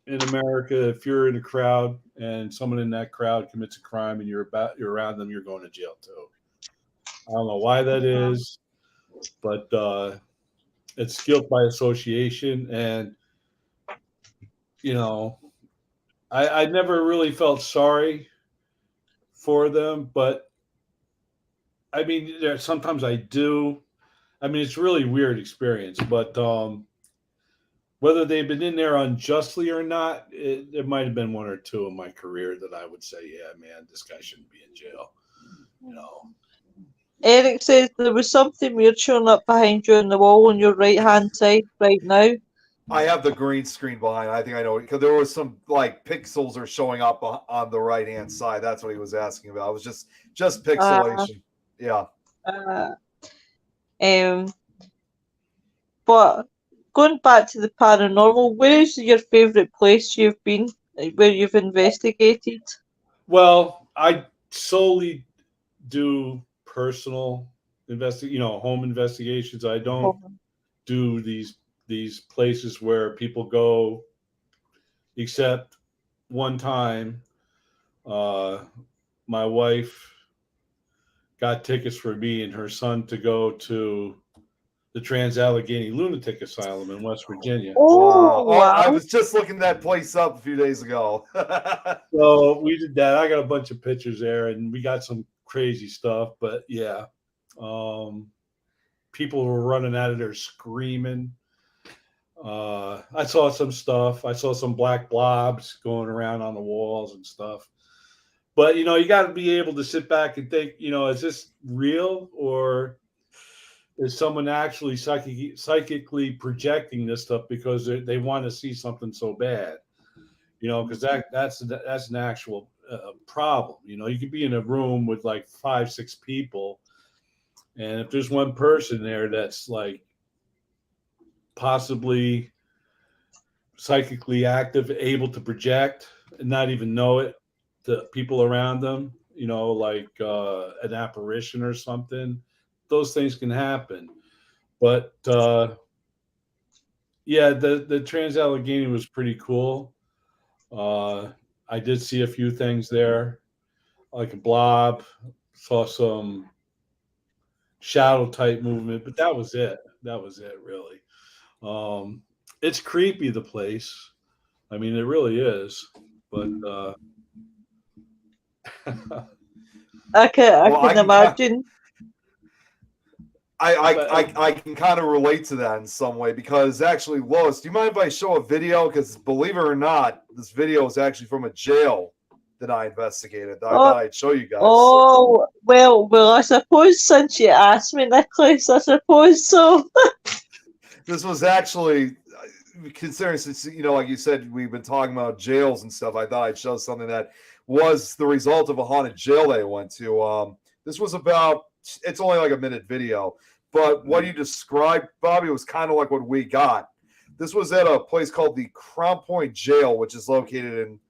in America, if you're in a crowd and someone in that crowd commits a crime and you're around them, you're going to jail too. I don't know why that is, but it's guilt by association, and I never really felt sorry for them, but I mean, sometimes I do. I mean, it's a really weird experience, but whether they've been in there unjustly or not, there might have been one or two in my career that I would say, yeah, man, this guy shouldn't be in jail. Eric says there was something weird showing up behind you on the wall on your right-hand side right now. I have the green screen behind. I think I know it because there was some like pixels are showing up on the right-hand side. That's what he was asking about. It was just pixelation. Yeah. But going back to the paranormal, where is your favourite place you've been, where you've investigated? Well, I solely do personal home investigations. I don't do these places where people go, except one time my wife got tickets for me and her son to go to the Trans-Allegheny Lunatic Asylum in West Virginia. Oh, wow. I was just looking that place up a few days ago. So we did that. I got a bunch of pictures there, and we got some crazy stuff. But yeah, people were running out of there screaming. I saw some stuff. I saw some black blobs going around on the walls and stuff. But you got to be able to sit back and think, is this real, or is someone actually psychically projecting this stuff because they want to see something so bad? Because that's an actual problem. You could be in a room with like 5-6 people, and if there's one person there that's like possibly psychically active, able to project and not even know it to people around them, like an apparition or something, those things can happen. But yeah, the Trans-Allegheny was pretty cool. I did see a few things there, like a blob, saw some shadow type movement, but that was it. That was it, really. It's creepy, the place. I mean, it really is. But I can imagine. I can kind of relate to that in some way, because actually, Lois, do you mind if I show a video? Because believe it or not, this video is actually from a jail that I investigated. I thought I'd show you guys. Oh, well, I suppose since you asked me, Nicholas, I suppose so. This was actually, considering since, like you said, we've been talking about jails and stuff, I thought I'd show something that was the result of a haunted jail that I went to. This was about, it's only like a minute video, but what you described, Bobby, was kind of like what we got. This was at a place called the Crown Point Jail, which is located in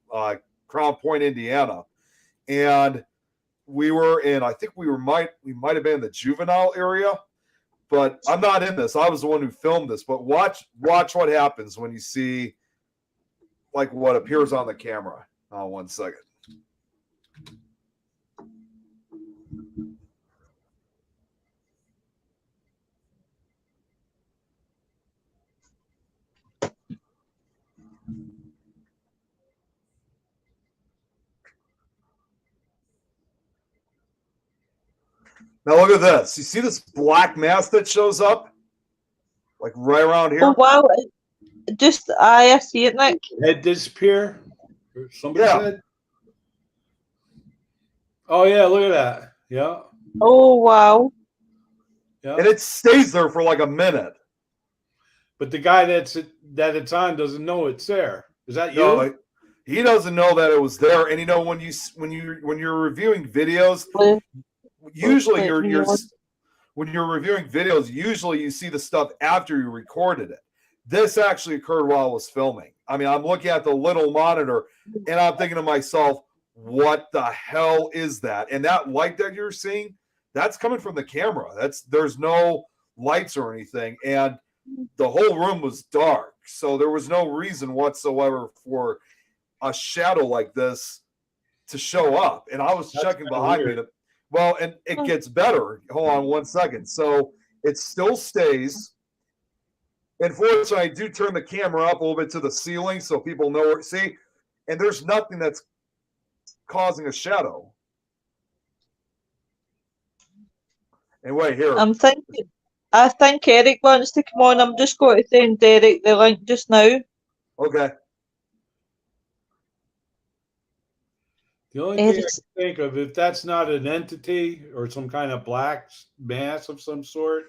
Crown Point, Indiana. And we were in, I think we might have been in the juvenile area, but I'm not in this. I was the one who filmed this. But watch what happens when you see like what appears on the camera. 1 second. Now look at this. You see this black mass that shows up? Like right around here? Oh, wow. I see it, Nick. Head disappear? Somebody said? Oh, yeah, look at that. Yeah. Oh, wow. Yeah. And it stays there for like a minute. But the guy that it's on doesn't know it's there. Is that you? No, he doesn't know that it was there. And when you're reviewing videos, usually when you're reviewing videos, usually you see the stuff after you recorded it. This actually occurred while I was filming. I mean, I'm looking at the little monitor and I'm thinking to myself, what the hell is that? And that light that you're seeing, that's coming from the camera. There's no lights or anything. And the whole room was dark. So there was no reason whatsoever for a shadow like this to show up. And I was checking behind me. Well, and it gets better. Hold on 1 second. So it still stays. Unfortunately, I do turn the camera up a little bit to the ceiling so people know where. See, and there's nothing that's causing a shadow. And wait here. I think Eric wants to come on. I'm just going to send Eric the link just now. Okay. The only thing I can think of, if that's not an entity or some kind of black mass of some sort,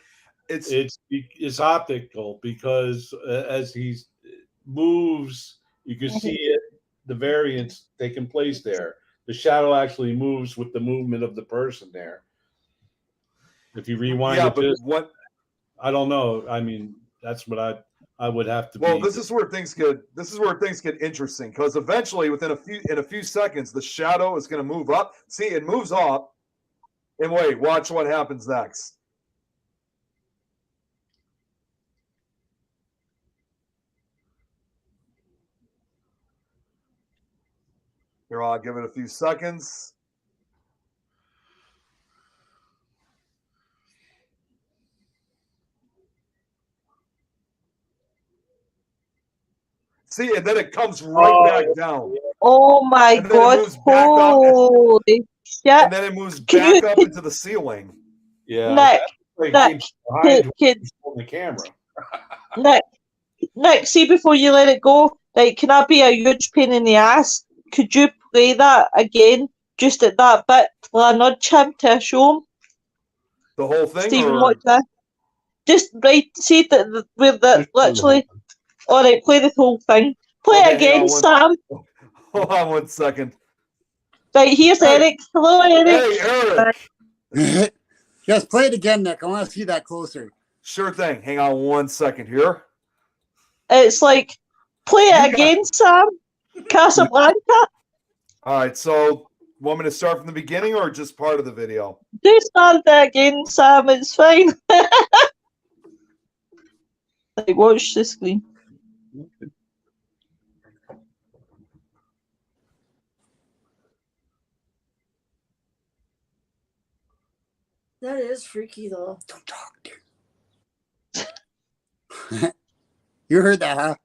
it's optical, because as he moves, you can see it, the variance taking place there. The shadow actually moves with the movement of the person there. If you rewind I don't know. I mean, that's what I would have to. Well, this is where things get interesting, because eventually, in a few seconds, the shadow is going to move up. See, it moves up, and wait, watch what happens next. Here, I'll give it a few seconds. See, and then it comes right back down. Oh my God! Holy shit! And then it moves back up into the ceiling. Yeah, Nick, the camera. Nick, Nick, see before you let it go, like, can I be a huge pain in the ass? Could you play that again, just at that bit, till I nudge him to show him? The whole thing, Stephen, or watch that. Just right, see that where the literally. All right, play the whole thing. Play Okay, it again, Sam. hold on 1 second. Right, here's Hey. Eric. Hello, Eric. Hey, Eric. Just play it again, Nick. I want to see that closer. Sure thing. Hang on 1 second here. It's like, play it again, Sam. Casablanca. All right, so want me to start from the beginning or just part of the video? Do start that again, Sam. It's fine. Like, watch the screen. That is freaky, though. Don't talk, dude. You heard that, huh?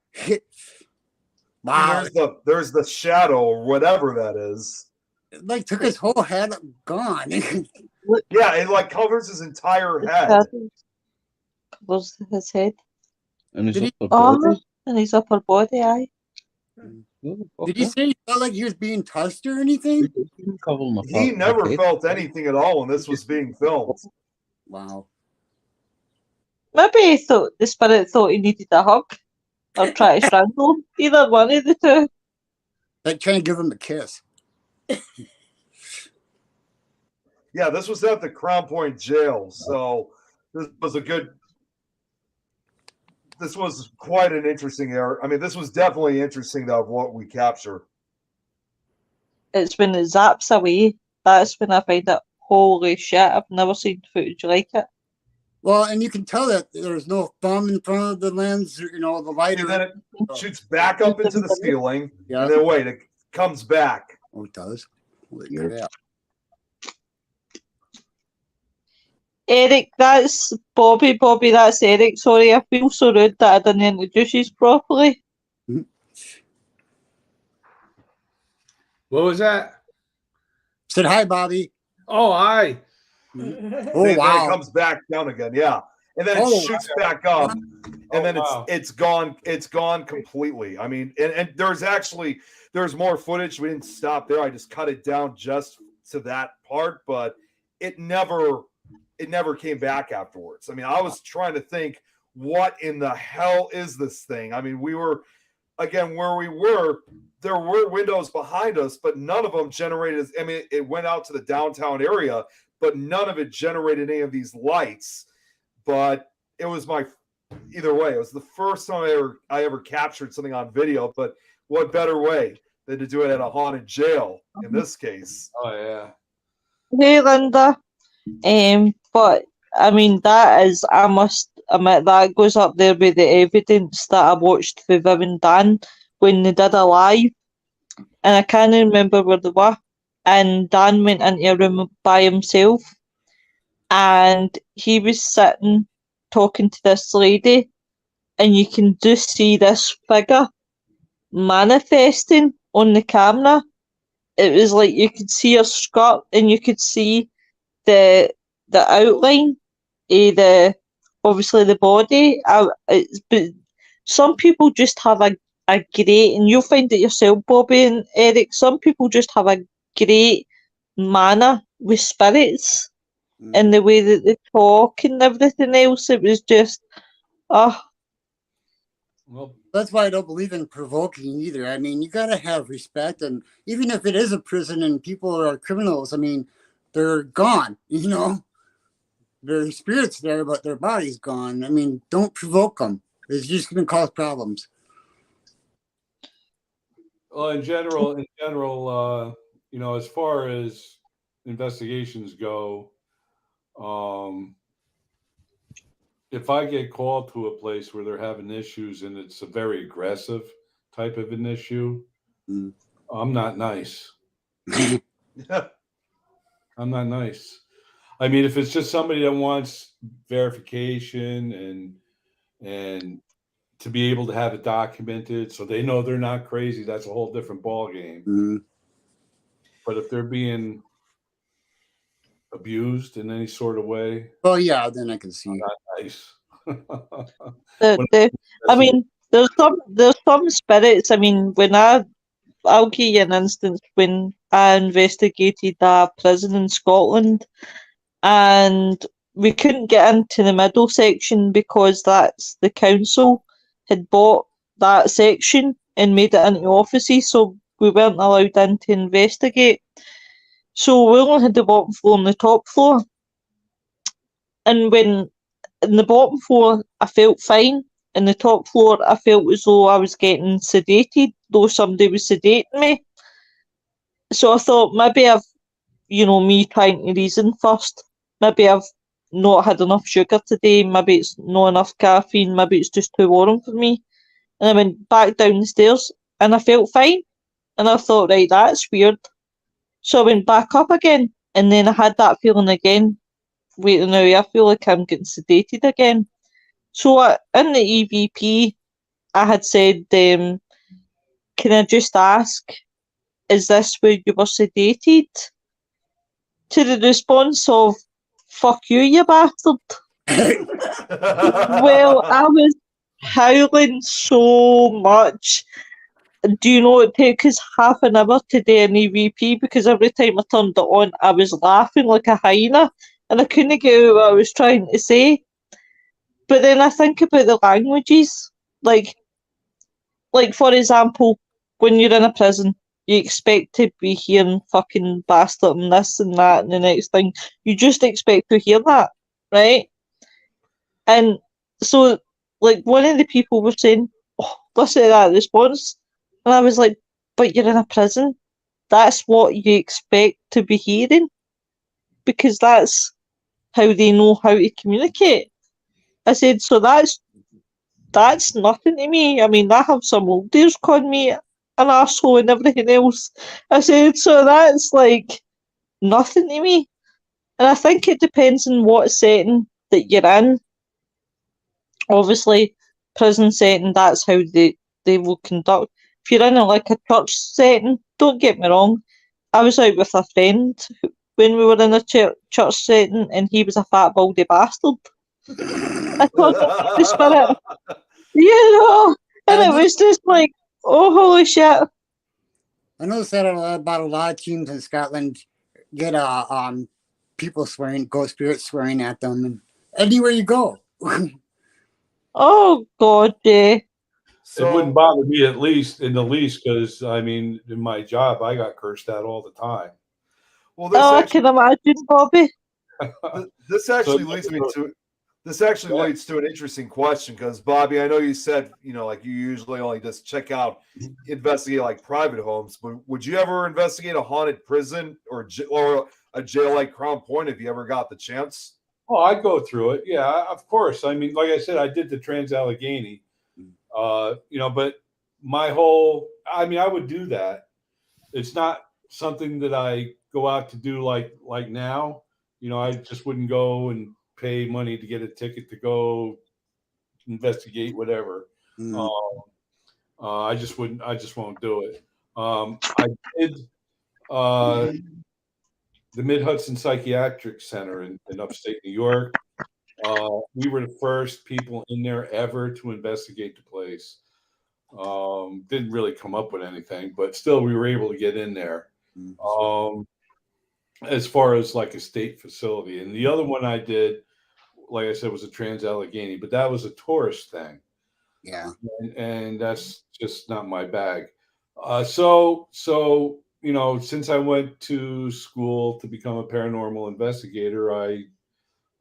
Wow. There's the shadow or whatever that is. It, like, took his whole head gone. Yeah, it like covers his entire head. Covers his head. And his Did he- upper body? Oh, and his upper body, aye. Did you say he felt like he was being touched or anything? He never felt anything at all when this was being filmed. Wow. Maybe he thought the spirit thought he needed a hug or try to strangle him. Either one of the two. Like trying to give him a kiss. Yeah, this was at the Crown Point jail, so this was quite an interesting area. I mean, this was definitely interesting of what we capture. It's when it zaps away. That's when I find it, holy shit, I've never seen footage like it. Well, and you can tell that there's no thumb in front of the lens, you know, the light. And then it shoots back up into the ceiling. Yeah. And then wait, it comes back. Oh, it does. Yeah. Eric, that's Bobby. Bobby, that's Eric. Sorry, I feel so rude that I didn't introduce you properly. What was that? Said hi, Bobby. Oh, hi. Oh, Then wow. it comes back down again. Yeah. And then it shoots back up. And then it's gone. It's gone completely. I mean, and there's more footage. We didn't stop there. I just cut it down just to that part, but it never came back afterwards. I mean, I was trying to think, what in the hell is this thing? I mean, we were, again, where we were, there were windows behind us, but none of them generated. I mean, it went out to the downtown area, but none of it generated any of these lights. But it was either way, it was the first time I ever captured something on video, but what better way than to do it at a haunted jail in this case? Oh, yeah. Hey, Linda. But I mean, that is, I must admit, that goes up there with the evidence that I watched with Viv and Dan when they did a live, and I can't remember where they were. And Dan went into a room by himself, and he was sitting talking to this lady, and you can just see this figure manifesting on the camera. It was like you could see her skirt, and you could see the outline of obviously the body. But some people just have a great, and you'll find it yourself, Bobby and Eric, some people just have a great manner with spirits and the way that they talk and everything else. It was just, Well, That's why I don't believe in provoking either. I mean, you got to have respect. And even if it is a prison and people are criminals, I mean, they're gone, you know. Their spirit's there, but their body's gone. I mean, don't provoke them. It's just going to cause problems. well, in general, you know, as far as investigations go, if I get called to a place where they're having issues and it's a very aggressive type of an issue, I'm not nice. I'm not nice. I mean, if it's just somebody that wants verification and to be able to have it documented so they know they're not crazy, that's a whole different ballgame. But if they're being abused in any sort of way, Oh, yeah, then I can see. I'm not nice. I mean, there's some spirits. I mean, I'll give you an instance when I investigated a prison in Scotland, and we couldn't get into the middle section because that's the council had bought that section and made it into offices, so we weren't allowed in to investigate. So we only had the bottom floor and the top floor. And when in the bottom floor I felt fine, in the top floor I felt as though I was getting sedated, though somebody was sedating me. So I thought maybe me trying to reason first. Maybe I've not had enough sugar today, maybe it's not enough caffeine, maybe it's just too warm for me. And I went back down the stairs and I felt fine. And I thought, right, that's weird. So I went back up again and then I had that feeling again. Wait now, I feel like I'm getting sedated again. So in the EVP, I had said, can I just ask, is this where you were sedated? To the response of, fuck you, you bastard. Well, I was howling so much. Do you know it took us half an hour to do an EVP because every time I turned it on, I was laughing like a hyena and I couldn't get out what I was trying to say. But then I think about the languages. Like for example, when you're in a prison, you expect to be hearing fucking bastard and this and that and the next thing. You just expect to hear that, right? And so, like, one of the people were saying, oh, listen to that response. And I was like, but you're in a prison. That's what you expect to be hearing. Because that's how they know how to communicate. I said, so that's nothing to me. I mean, I have some old dears calling me an arsehole and everything else. I said, so that's like nothing to me. And I think it depends on what setting that you're in. Obviously, prison setting, that's how they will conduct. If you're in like a church setting, don't get me wrong, I was out with a friend when we were in a church setting and he was a fat baldy bastard. I thought the spirit, and it was just like, oh, holy shit. I noticed that about a lot of teams in Scotland get people swearing, ghost spirits swearing at them, and anywhere you go. Oh God, yeah. So, it wouldn't bother me in the least, because I mean, in my job, I got cursed at all the time. Well, I can imagine, Bobby. This actually leads to an interesting question, because Bobby, I know you said, like you usually only just investigate like private homes, but would you ever investigate a haunted prison or a jail like Crown Point if you ever got the chance? Oh, I go through it. Yeah, of course. I mean, like I said, I did the Trans-Allegheny, but I would do that. It's not something that I go out to do like now. I just wouldn't go and pay money to get a ticket to go investigate whatever. I just won't do it. I did the Mid-Hudson Psychiatric Center in upstate New York. We were the first people in there ever to investigate the place. Didn't really come up with anything, but still we were able to get in there. As far as like a state facility. And the other one I did, like I said, was a Trans-Allegheny, but that was a tourist thing. Yeah. And that's just not my bag. So since I went to school to become a paranormal investigator,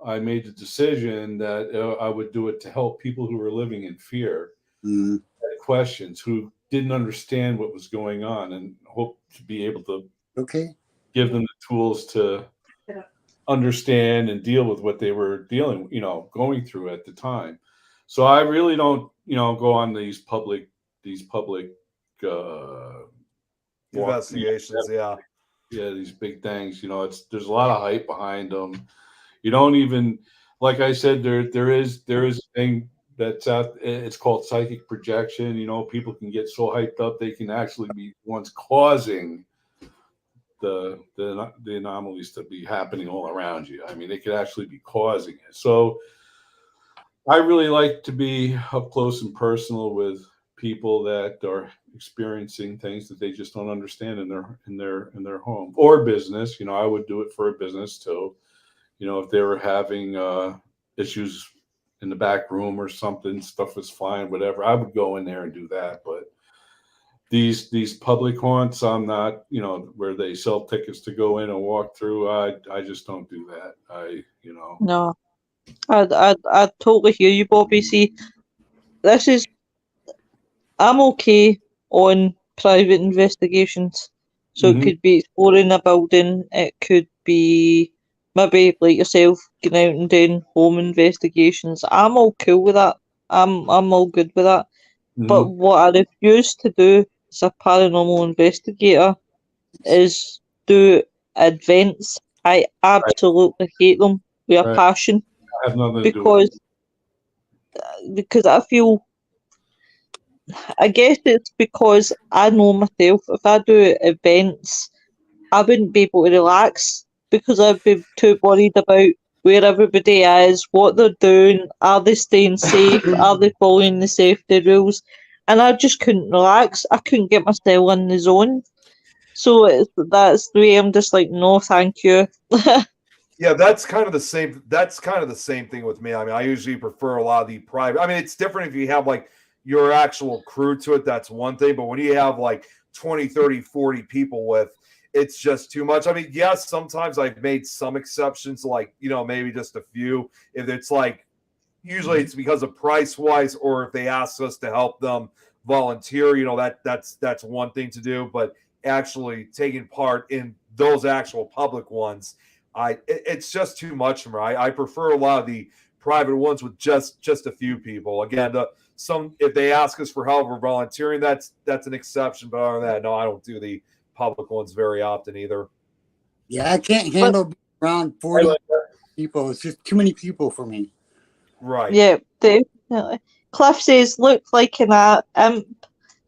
I made the decision that I would do it to help people who were living in fear, had questions, who didn't understand what was going on, and hope to be able to give them the tools to understand and deal with what they were going through at the time. So I really don't, go on these public investigations. Yeah, these big things. There's a lot of hype behind them. You don't even, like I said, there is a thing that's out. It's called psychic projection. People can get so hyped up they can actually be ones causing the anomalies to be happening all around you. I mean, they could actually be causing it. So I really like to be up close and personal with people that are experiencing things that they just don't understand in their home or business. I would do it for a business too. If they were having issues in the back room or something, stuff was fine, whatever, I would go in there and do that. But these public haunts, I'm not, where they sell tickets to go in and walk through. I just don't do that. No, I totally hear you, Bobby. See, this is I'm okay on private investigations. So it Mhm. could be exploring a building, it could be maybe like yourself going out and doing home investigations. I'm all cool with that. I'm all good with that. But Mhm. what I refuse to do as a paranormal investigator is do events. I Right, absolutely hate them with a right. passion I have nothing to do with it. because I feel I guess it's because I know myself. If I do events, I wouldn't be able to relax because I'd be too worried about where everybody is, what they're doing, are they staying safe, are they following the safety rules, and I just couldn't relax. I couldn't get myself in the zone. So that's the way I'm just like, no, thank you. Yeah, that's kind of the same. That's kind of the same thing with me. I mean, I usually prefer a lot of the private. I mean, it's different if you have like your actual crew to it. That's one thing. But when you have like 20, 30, 40 people with, it's just too much. I mean, yes, sometimes I've made some exceptions, like, maybe just a few. If it's like, usually it's because of price wise, or if they ask us to help them volunteer, that's one thing to do. But actually taking part in those actual public ones, it's just too much for me. I prefer a lot of the private ones with just a few people. Again, some if they ask us for help or volunteering, that's an exception. But other than that, no, I don't do the public ones very often either. Yeah, I can't But handle being around I 40 like that. people. It's just too many people for me. Right. yeah, definitely. Cliff says, look like an imp.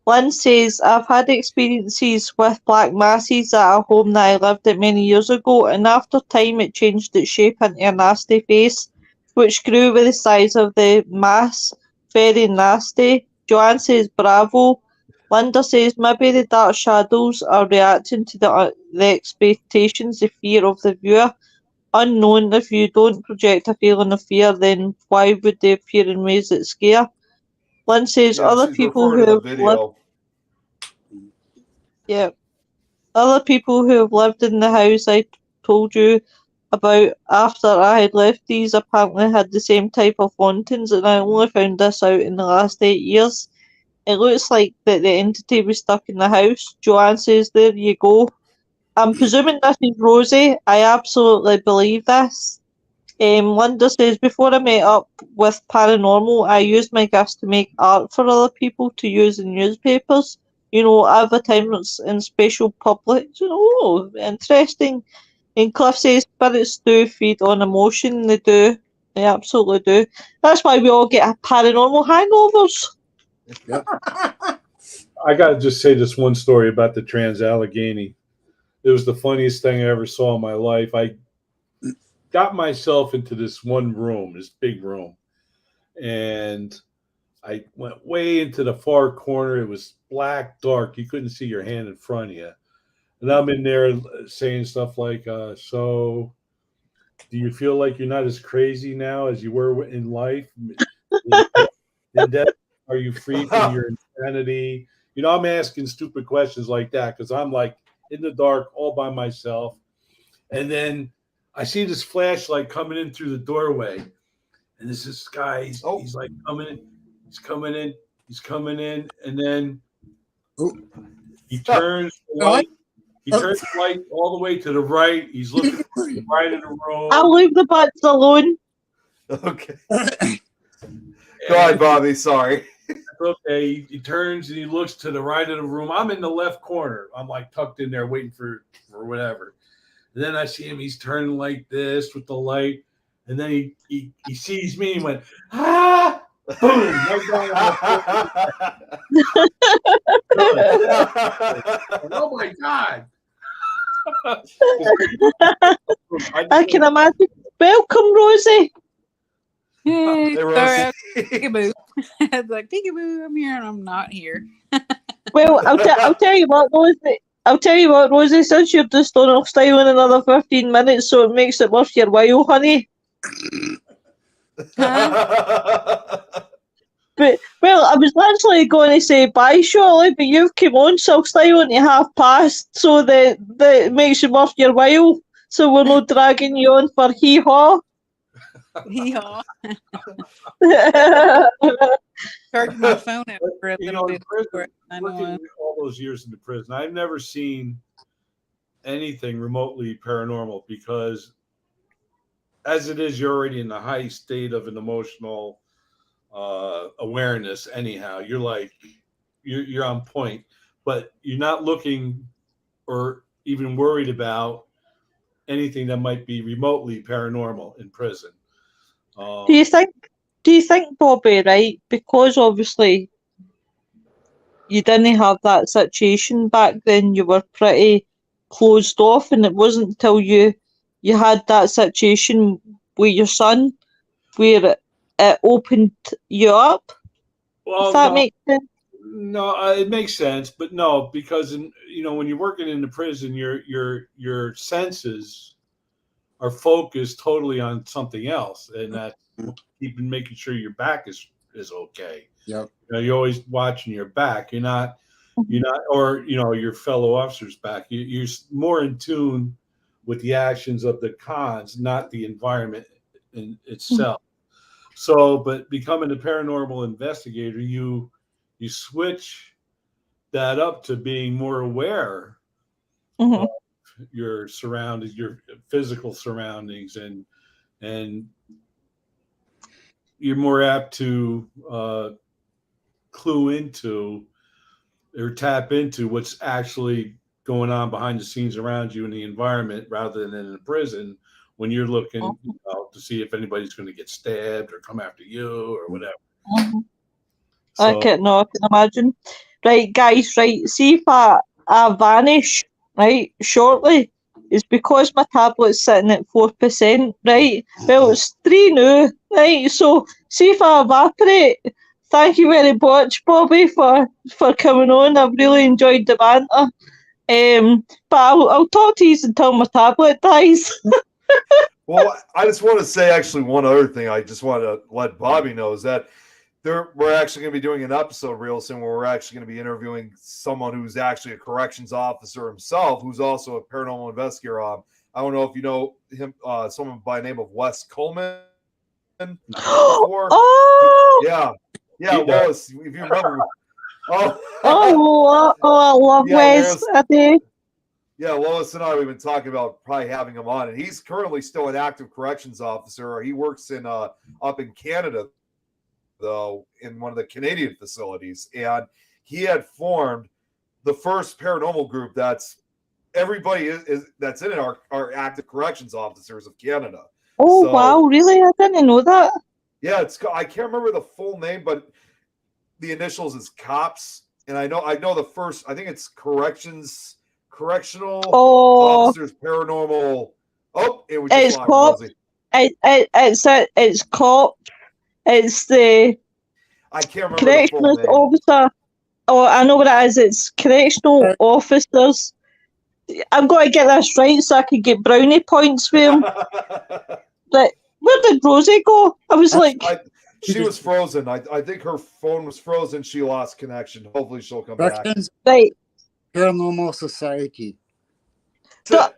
Lynn says, I've had experiences with black masses at a home that I lived at many years ago, and after time it changed its shape into a nasty face, which grew with the size of the mass. Very nasty. Joanne says, bravo. Linda says, maybe the dark shadows are reacting to the expectations, the fear of the viewer. Unknown, if you don't project a feeling of fear, then why would they appear in ways that scare? Lynn says, Yeah, other she's people referring to who the have lived video. Yeah. Other people who have lived in the house I told you about after I had left these apparently had the same type of hauntings, and I only found this out in the last 8 years. It looks like that the entity was stuck in the house. Joanne says, there you go. I'm presuming this is Rosie. I absolutely believe this. Linda says, before I met up with paranormal, I used my gifts to make art for other people to use in newspapers. Advertisements in special public. Oh, interesting. And Cliff says, spirits do feed on emotion. They do. They absolutely do. That's why we all get paranormal hangovers. Yep. I got to just say this one story about the Trans-Allegheny. It was the funniest thing I ever saw in my life. I got myself into this one room, this big room, and I went way into the far corner. It was black, dark. You couldn't see your hand in front of you. And I'm in there saying stuff like, so do you feel like you're not as crazy now as you were in life? In death, are you free from your insanity? I'm asking stupid questions like that because I'm like in the dark all by myself. And then I see this flashlight coming in through the doorway. And there's this guy, he's like coming in, he's coming in, and then he turns the light. He turns the light all the way to the right. He's looking to the right of the room. I'll leave the butts alone. Okay. Go ahead, Bobby. Sorry. Okay. He turns and he looks to the right of the room. I'm in the left corner. I'm like tucked in there waiting for whatever. And then I see him. He's turning like this with the light. And then he sees me and went, ah! Boom! Oh my God! I can imagine. Welcome, Rosie. Hey, Hey, sorry, Rosie. peekaboo. It's like peekaboo. I'm here and I'm not here. Well, I'll tell you what, Rosie. I'll tell you what, Rosie. Since you're just on off style in another 15 minutes, so it makes it worth your while, honey. But well, I was actually going to say bye shortly, but you've come on so style into 5:30, so that it makes it worth your while. So we're not dragging you on for hee haw. Yeehaw. Charge my phone up for a You little know, in bit. prison, working all those years in the prison, I've never seen anything remotely paranormal because, as it is, you're already in the high state of an emotional awareness. Anyhow, you're like you're on point, but you're not looking or even worried about anything that might be remotely paranormal in prison. Do you think, Bobby, right? Because obviously you didn't have that situation back then. You were pretty closed off, and it wasn't until you had that situation with your son where it opened you up. Well, If that no, makes sense. no, it makes sense, but no, because when you're working in the prison, your senses are focused totally on something else, and that's making sure your back is okay. Yep. You're always watching your back. You're not, or your fellow officers' back. You're more in tune with the actions of the cons, not the environment in itself. So, but becoming a paranormal investigator, you switch that up to being more aware Mhm. of your surroundings, your physical surroundings, and you're more apt to clue into or tap into what's actually going on behind the scenes around you in the environment rather than in the prison when you're looking to see if anybody's going to get stabbed or come after you or whatever. I can imagine. Right, guys, right, see if I vanish, right, shortly, it's because my tablet's sitting at 4%, right? Well, it's 3 now, right? So see if I evaporate. Thank you very much, Bobby, for coming on. I've really enjoyed the banter. But I'll talk to you until my tablet dies. Well, I just want to say actually one other thing. I just want to let Bobby know is that we're actually going to be doing an episode real soon where we're actually going to be interviewing someone who's actually a corrections officer himself, who's also a paranormal investigator. I don't know if you know him, someone by the name of Wes Coleman. Oh! Yeah, Lois, if you remember. I love Wes. I do. Yeah, Lois and I, we've been talking about probably having him on, and he's currently still an active corrections officer. He works in up in Canada, though, in one of the Canadian facilities, and he had formed the first paranormal group that's everybody is that's in it are active corrections officers of Canada. Oh, so, wow, really? I didn't know that. Yeah, I can't remember the full name, but the initials is COPS, and I know the first, I think it's correctional officers paranormal. Oh, it was just COP. It's COP. It's the I can't remember correctional the full name. officer. Oh, I know what it is. It's correctional officers. I'm going to get this right so I can get brownie points with him. But where did Rosie go? I was she was frozen. I think her phone was frozen. She lost connection. Hopefully she'll come back. Right. Paranormal Society. Eric,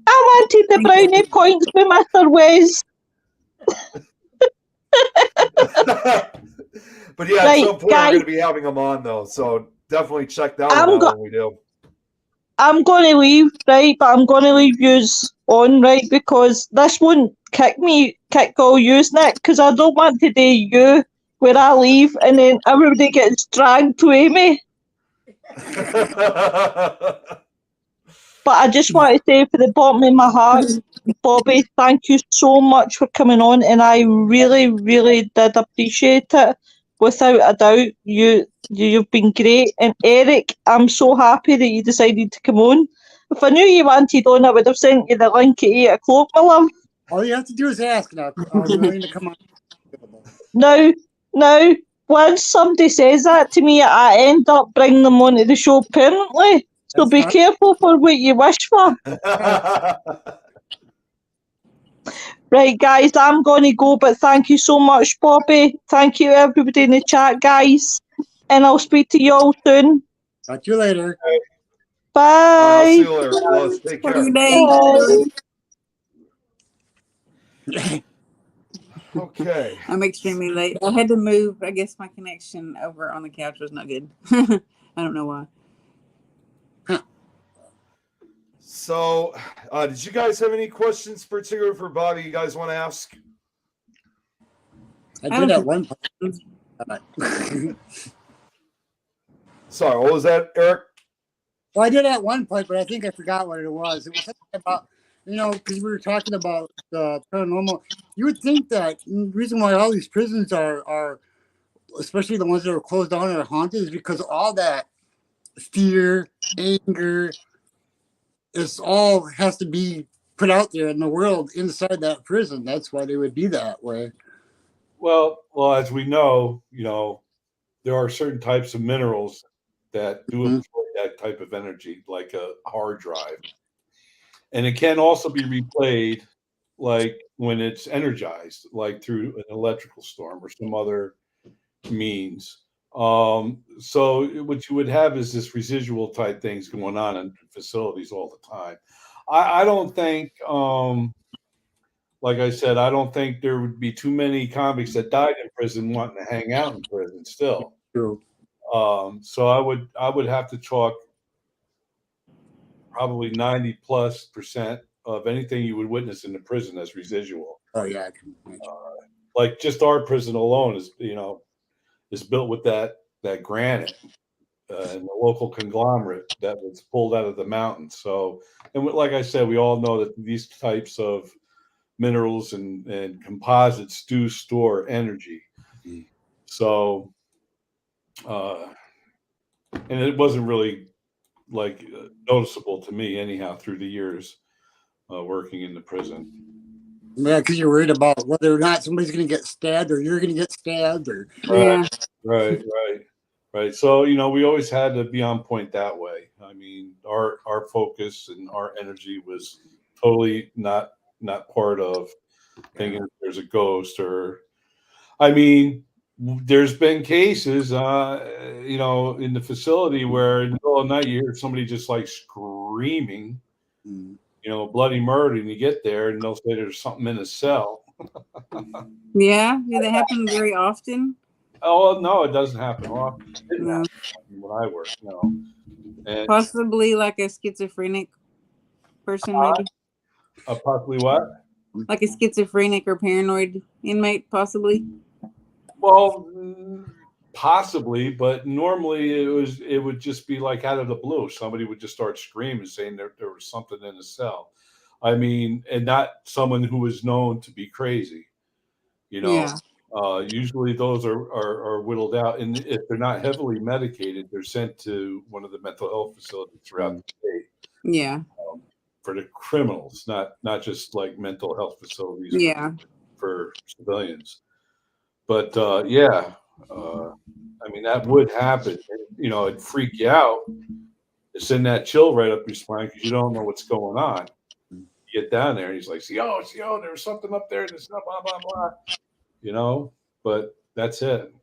I wanted the brownie points with Mr. Wes. But yeah, at some point we're going to be having him on, though. So definitely check that one out when we do. I'm going to leave, right? But I'm going to leave yous on, right? Because this won't kick all yous, Nick. Because I don't want to do you where I leave and then everybody gets dragged with me. But I just want to say, for the bottom of my heart, Bobby, thank you so much for coming on, and I really, really did appreciate it. Without a doubt, you've been great. And Eric, I'm so happy that you decided to come on. If I knew you wanted on, I would have sent you the link at 8 o'clock, my love. All you have to do is ask, and I'll be willing to come on. Now, once somebody says that to me, I end up bringing them onto the show permanently. So That's be fine. careful for what you wish for. Right, guys, I'm going to go, but thank you so much, Bobby. Thank you, everybody in the chat, guys. And I'll speak to you all soon. Talk to you later. I'll see Bye. you later, Willis. Take Have a care. good day. Bye. Okay. I'm extremely late. I had to move. I guess my connection over on the couch was not good. I don't know why. So, did you guys have any questions particular for Bobby you guys want to ask? I did at one point. Sorry, what was that, Eric? Well, I did at one point, but I think I forgot what it was. It was something about, because we were talking about paranormal. You would think that the reason why all these prisons are, especially the ones that are closed down and are haunted, is because all that fear, anger, it's all has to be put out there in the world inside that prison. That's why they would be that way. Well, as we know, there are certain types of minerals that do absorb that type of energy, like a hard drive. And it can also be replayed like when it's energized, like through an electrical storm or some other means. So what you would have is this residual type things going on in facilities all the time. I don't think, like I said, I don't think there would be too many convicts that died in prison wanting to hang out in prison still. True. So I would have to chalk probably 90+% of anything you would witness in the prison as residual. Oh yeah, I can imagine. Like just our prison alone is built with that granite and the local conglomerate that was pulled out of the mountains. So, and like I said, we all know that these types of minerals and composites do store energy. So, and it wasn't really like noticeable to me anyhow through the years working in the prison. Yeah, because you're worried about whether or not somebody's going to get stabbed or you're going to get stabbed. Or Yeah. Right. So, we always had to be on point that way. I mean, our focus and our energy was totally not part of thinking there's a ghost or, I mean, there's been cases, in the facility where in the middle of the night you hear somebody just like screaming, bloody murder, and you get there and they'll say there's something in the cell. Yeah. Do that happen very often? Oh no, it doesn't happen often. It didn't happen when I worked. No. And, possibly like a schizophrenic person, maybe. possibly what? Like a schizophrenic or paranoid inmate, possibly. Well, possibly, but normally it would just be like out of the blue. Somebody would just start screaming, saying there was something in the cell. I mean, and not someone who was known to be crazy. Yeah. Usually those are whittled out, and if they're not heavily medicated, they're sent to one of the mental health facilities throughout the state. Yeah. For the criminals, not just like mental health facilities. Yeah. For civilians. But I mean, that would happen. It'd freak you out. It send that chill right up your spine because you don't know what's going on. You get down there and he's like, see, there's something up there. There's blah, blah, blah. But that's it.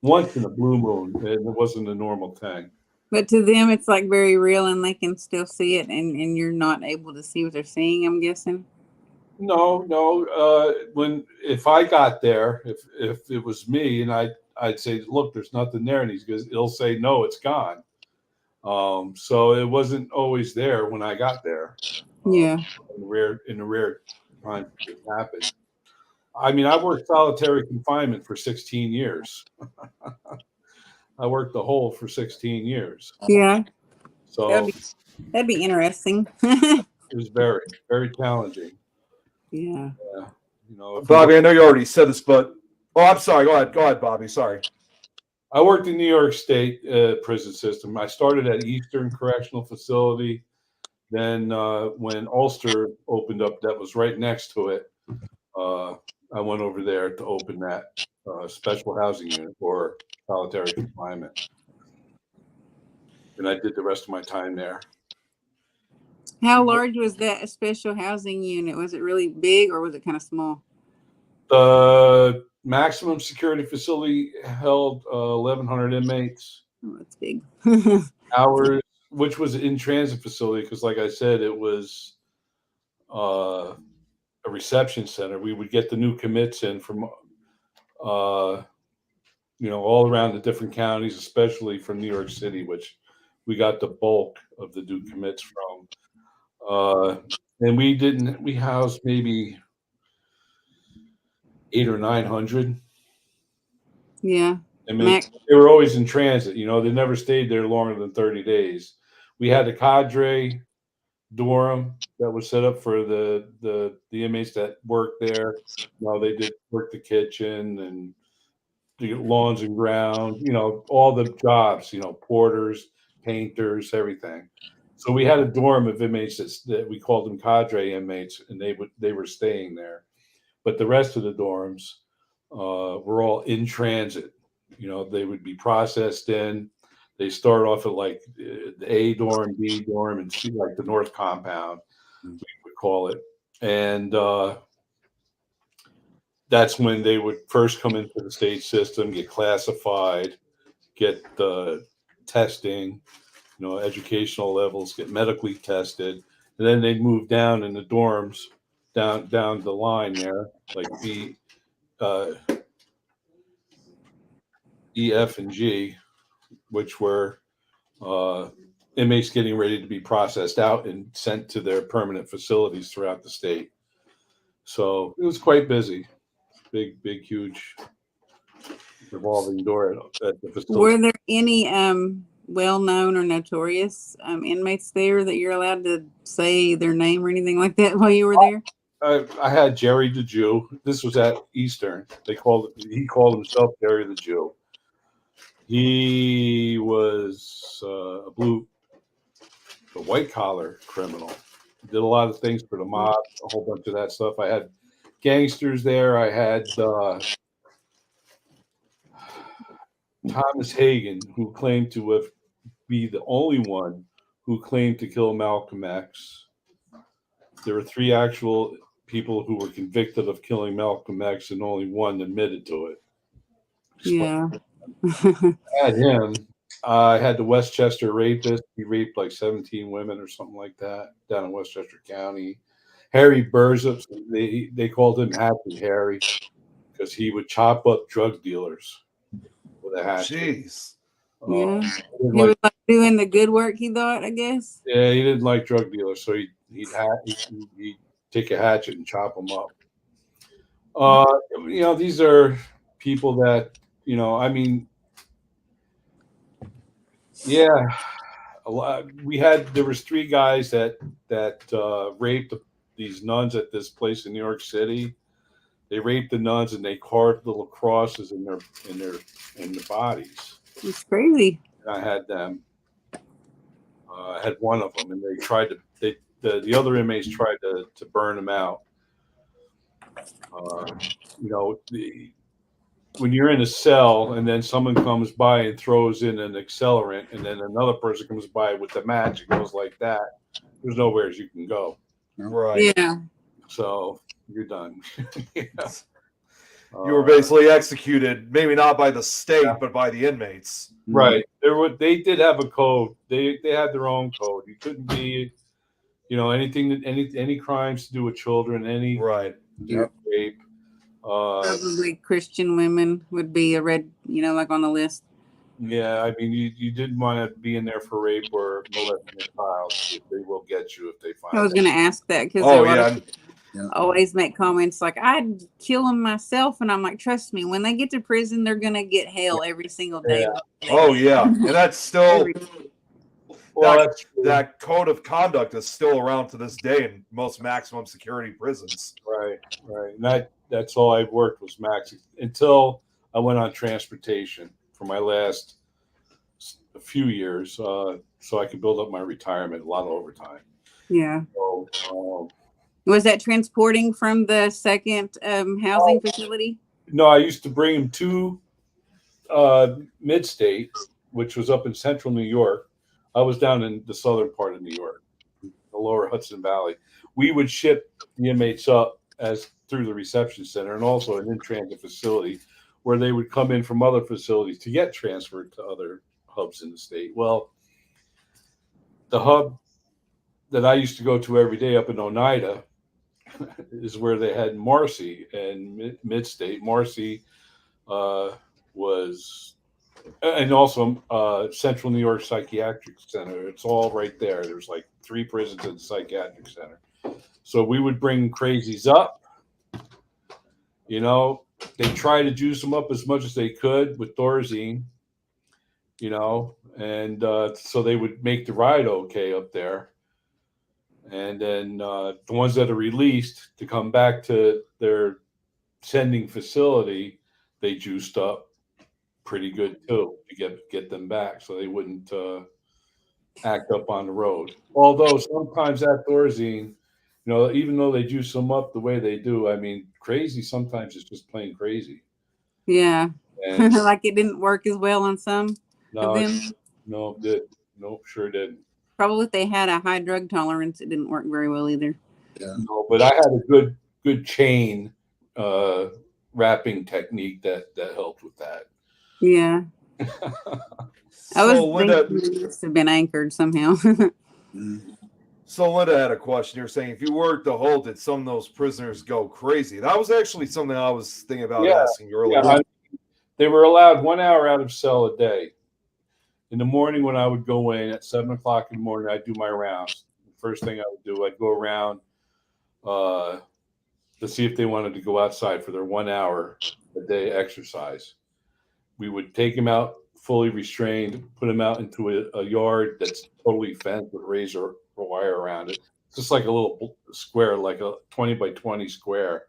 Once in a blue moon, and it wasn't a normal thing. But to them, it's like very real and they can still see it and you're not able to see what they're seeing, I'm guessing. No. If I got there, if it was me and I'd say, look, there's nothing there. And he'll say, no, it's gone. So it wasn't always there when I got there. Yeah. In the rare time it happened. I mean, I worked solitary confinement for 16 years. I worked the whole for 16 years. Yeah. So that'd be interesting. it was very, very challenging. Yeah. Bobby, I know you already said this, but I'm sorry. Go ahead, Bobby. Sorry. I worked in New York State prison system. I started at Eastern Correctional Facility. Then when Ulster opened up, that was right next to it. I went over there to open that special housing unit for solitary confinement, and I did the rest of my time there. How large was that special housing unit? Was it really big or was it kind of small? The maximum security facility held 1,100 inmates. Oh, that's big. Ours, which was an in-transit facility, because like I said, it was a reception center. We would get the new commits in from all around the different counties, especially from New York City, which we got the bulk of the new commits from. And we housed maybe 800 or 900. Yeah. I mean, they were always in transit. They never stayed there longer than 30 days. We had a cadre dorm that was set up for the inmates that worked there. They did work the kitchen and the lawns and ground, all the jobs, porters, painters, everything. So we had a dorm of inmates that we called them cadre inmates, and they were staying there. But the rest of the dorms were all in transit. They would be processed in. They start off at like the A dorm, B dorm, and C, like the North Compound, we would call it. And that's when they would first come into the state system, get classified, get the testing, educational levels, get medically tested, and then they'd move down in the dorms, down the line there, like B, E, F, and G, which were inmates getting ready to be processed out and sent to their permanent facilities throughout the state. So it was quite busy. Big, huge revolving door at the facility. Were there any well-known or notorious inmates there that you're allowed to say their name or anything like that while you were there? I had Jerry the Jew. This was at Eastern. He called himself Jerry the Jew. He was a white collar criminal. Did a lot of things for the mob, a whole bunch of that stuff. I had gangsters there. I had Thomas Hagen, who claimed to be the only one who claimed to kill Malcolm X. There were 3 actual people who were convicted of killing Malcolm X, and only one admitted to it. Yeah. I had him. I had the Westchester rapist. He raped like 17 women or something like that down in Westchester County. Harry Burzup, they called him Hatchet Harry because he would chop up drug dealers with a hatchet. Jeez. Yeah. He was like doing the good work, he thought, I guess. Yeah, he didn't like drug dealers, so he'd take a hatchet and chop them up. These are people that, yeah, a lot. There was 3 guys that raped these nuns at this place in New York City. They raped the nuns and they carved little crosses in their bodies. It's crazy. And I had them. I had one of them, and they tried to. The other inmates tried to burn them out. When you're in a cell and then someone comes by and throws in an accelerant, and then another person comes by with the match, it goes like that. There's nowhere you can go. Right. Yeah. So you're done. You were basically executed, maybe not by the state, but by the inmates. Right. They did have a code. They had their own code. You couldn't be, anything, any crimes to do with children, any right. Rape. Probably Christian women would be a red, like on the list. Yeah, I mean, you didn't want to be in there for rape or molesting a child. They will get you if they find. I was going to ask that because always make comments like, "I'd kill them myself," and I'm like, "Trust me, when they get to prison, they're going to get hell every single day." Yeah. Oh yeah, and that's still that code of conduct is still around to this day in most maximum security prisons. Right. And that's all I worked was max until I went on transportation for my last few years, so I could build up my retirement. A lot of overtime. Yeah. So Was that transporting from the second housing facility? No, I used to bring them to Mid-State, which was up in central New York. I was down in the southern part of New York, the lower Hudson Valley. We would ship the inmates up as through the reception center and also an in-transit facility where they would come in from other facilities to get transferred to other hubs in the state. Well, the hub that I used to go to every day up in Oneida is where they had Marcy and Mid-State. Marcy was, and also Central New York Psychiatric Center. It's all right there. There's like 3 prisons at the psychiatric center. So we would bring crazies up. You know, they try to juice them up as much as they could with Thorazine, you know, and so they would make the ride okay up there. And then the ones that are released to come back to their sending facility, they juiced up pretty good too to get them back so they wouldn't act up on the road. Although sometimes that Thorazine, you know, even though they juice them up the way they do, I mean, crazy sometimes it's just plain crazy. Yeah. And like it didn't work as well on some of them? No, it did. Nope, sure didn't. Probably if they had a high drug tolerance, it didn't work very well either. Yeah. No, but I had a good chain wrapping technique that helped with that. Yeah. I was Linda, thinking it must have been anchored somehow. So Linda had a question. You're saying if you worked the hold, did some of those prisoners go crazy? That was actually something I was thinking about asking earlier. Yeah, they were allowed 1 hour out of cell a day. In the morning when I would go in at 7 o'clock in the morning, I'd do my rounds. The first thing I would do, I'd go around to see if they wanted to go outside for their 1 hour a day exercise. We would take them out fully restrained, put them out into a yard that's totally fenced with razor wire around it. It's just like a little square, like a 20 by 20 square.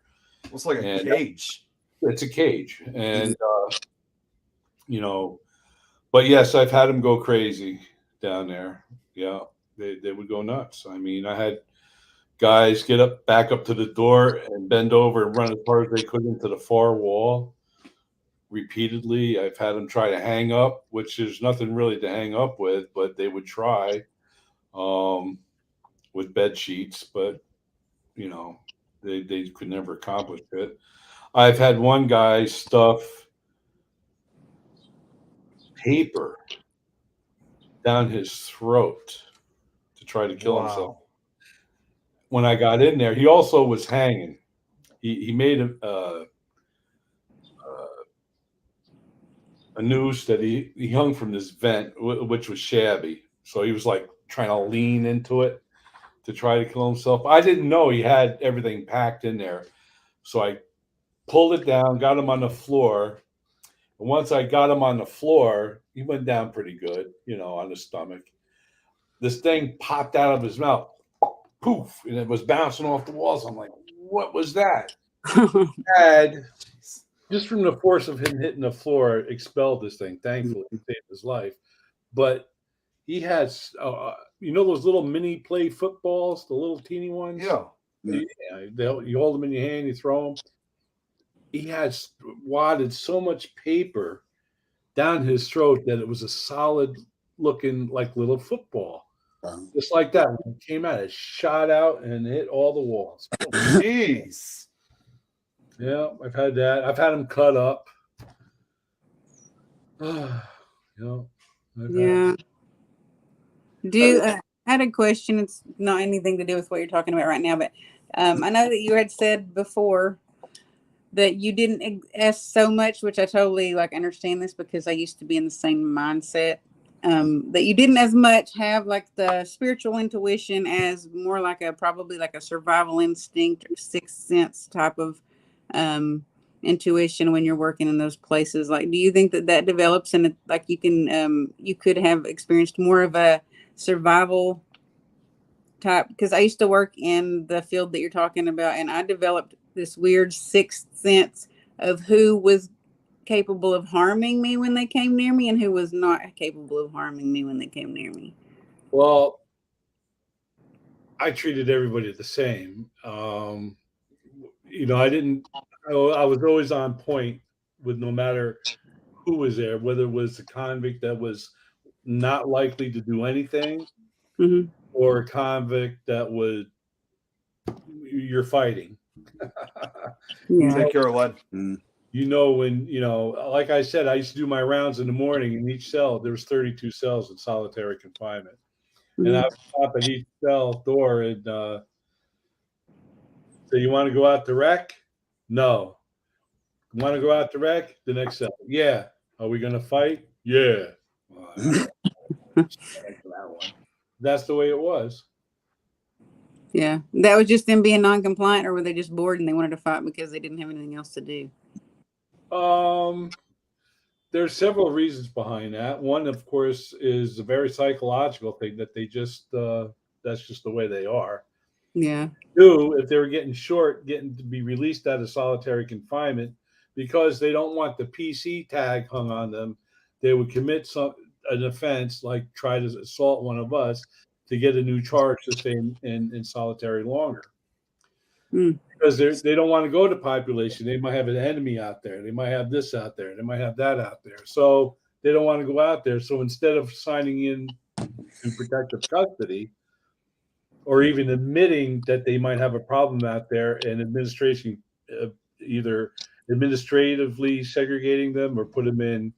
It's like a cage. It's a cage. And, you know, but yes, I've had them go crazy down there. Yeah, they would go nuts. I mean, I had guys get back up to the door and bend over and run as hard as they could into the far wall repeatedly. I've had them try to hang up, which there's nothing really to hang up with, but they would try with bed sheets, but you know, they could never accomplish it. I've had one guy stuff paper down his throat to try to kill himself. When I got in there, he also was hanging. He made a noose that he hung from this vent, which was shabby. So he was like trying to lean into it to try to kill himself. I didn't know he had everything packed in there. So I pulled it down, got him on the floor. And once I got him on the floor, he went down pretty good, you know, on his stomach. This thing popped out of his mouth. Poof, and it was bouncing off the walls. I'm like, what was that? Dad, just from the force of him hitting the floor, expelled this thing. Thankfully, he saved his life. But he has, you know, those little mini play footballs, the little teeny ones? Yeah. You hold them in your hand, you throw them. He has wadded so much paper down his throat that it was a solid looking like little football. Just like that. When it came out, it shot out and hit all the walls. Jeez. Yeah, I've had that. I've had them cut up. You know, yeah. I had a question. It's not anything to do with what you're talking about right now, but I know that you had said before that you didn't ask so much, which I totally understand this because I used to be in the same mindset. That you didn't as much have like the spiritual intuition as more like probably like a survival instinct or sixth sense type of intuition when you're working in those places. Like, do you think that develops and like you can you could have experienced more of a survival type? Because I used to work in the field that you're talking about, and I developed this weird sixth sense of who was capable of harming me when they came near me and who was not capable of harming me when they came near me. Well, I treated everybody the same. You know, I was always on point with no matter who was there, whether it was a convict that was not likely to do anything Hmm. or a convict that you're fighting. Yeah. Take care, Len. You know, when, you know, like I said, I used to do my rounds in the morning in each cell. There was 32 cells in solitary confinement. And I would stop at each cell door and say, you want to go out to rec? No. You want to go out to rec? The next cell. Yeah. Are we going to fight? Yeah. That's the way it was. Yeah. That was just them being non-compliant, or were they just bored and they wanted to fight because they didn't have anything else to do? There's several reasons behind that. One, of course, is a very psychological thing that they just that's just the way they are. Yeah. Two, if they were getting to be released out of solitary confinement because they don't want the PC tag hung on them, they would commit an offense like try to assault one of us to get a new charge to stay in solitary longer. Because they don't want to go to population. They might have an enemy out there. They might have this out there. They might have that out there. So they don't want to go out there. So instead of signing in to protective custody or even admitting that they might have a problem out there and administration either administratively segregating them or put them in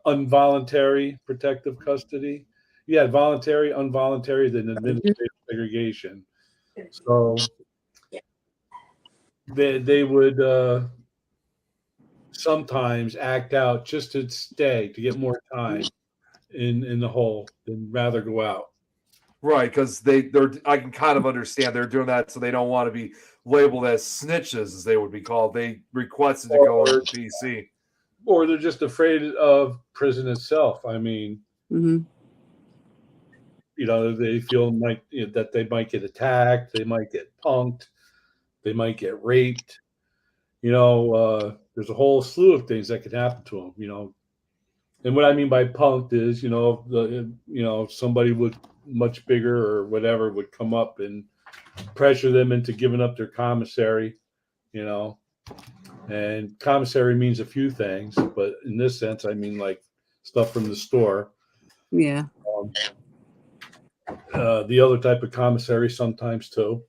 involuntary protective custody. Yeah, voluntary, involuntary, then administrative segregation. So they would sometimes act out just to stay, to get more time in the hole than rather go out. Right, because I can kind of understand they're doing that so they don't want to be labeled as snitches, as they would be called. They requested to go to PC. Or they're just afraid of prison itself. I mean, you know, they feel like that they might get attacked, they might get punked, they might get raped. You know, there's a whole slew of things that could happen to them. You know, and what I mean by punked is, you know, somebody would much bigger or whatever would come up and pressure them into giving up their commissary. You know, and commissary means a few things, but in this sense, I mean like stuff from the store. Yeah. The other type of commissary sometimes too.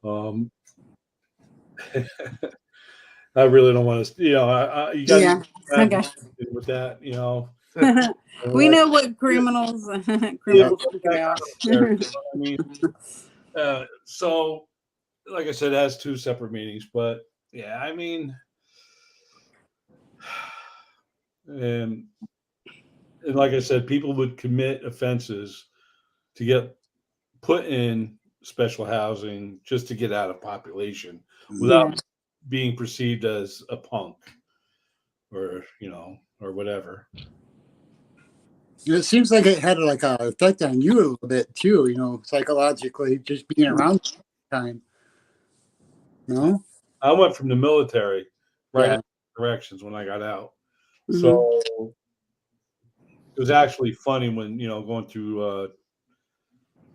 I really don't want to, you know, you got with that, you know. We know what criminals think about. I mean, so like I said, it has two separate meanings, but yeah, I mean, and like I said, people would commit offenses to get put in special housing just to get out of population without being perceived as a punk or, you know, or whatever. It seems like it had like an effect on you a little bit too, you know, psychologically, just being around all the time. No? I went from the military after corrections when I got out. So it was actually funny when, you know, going through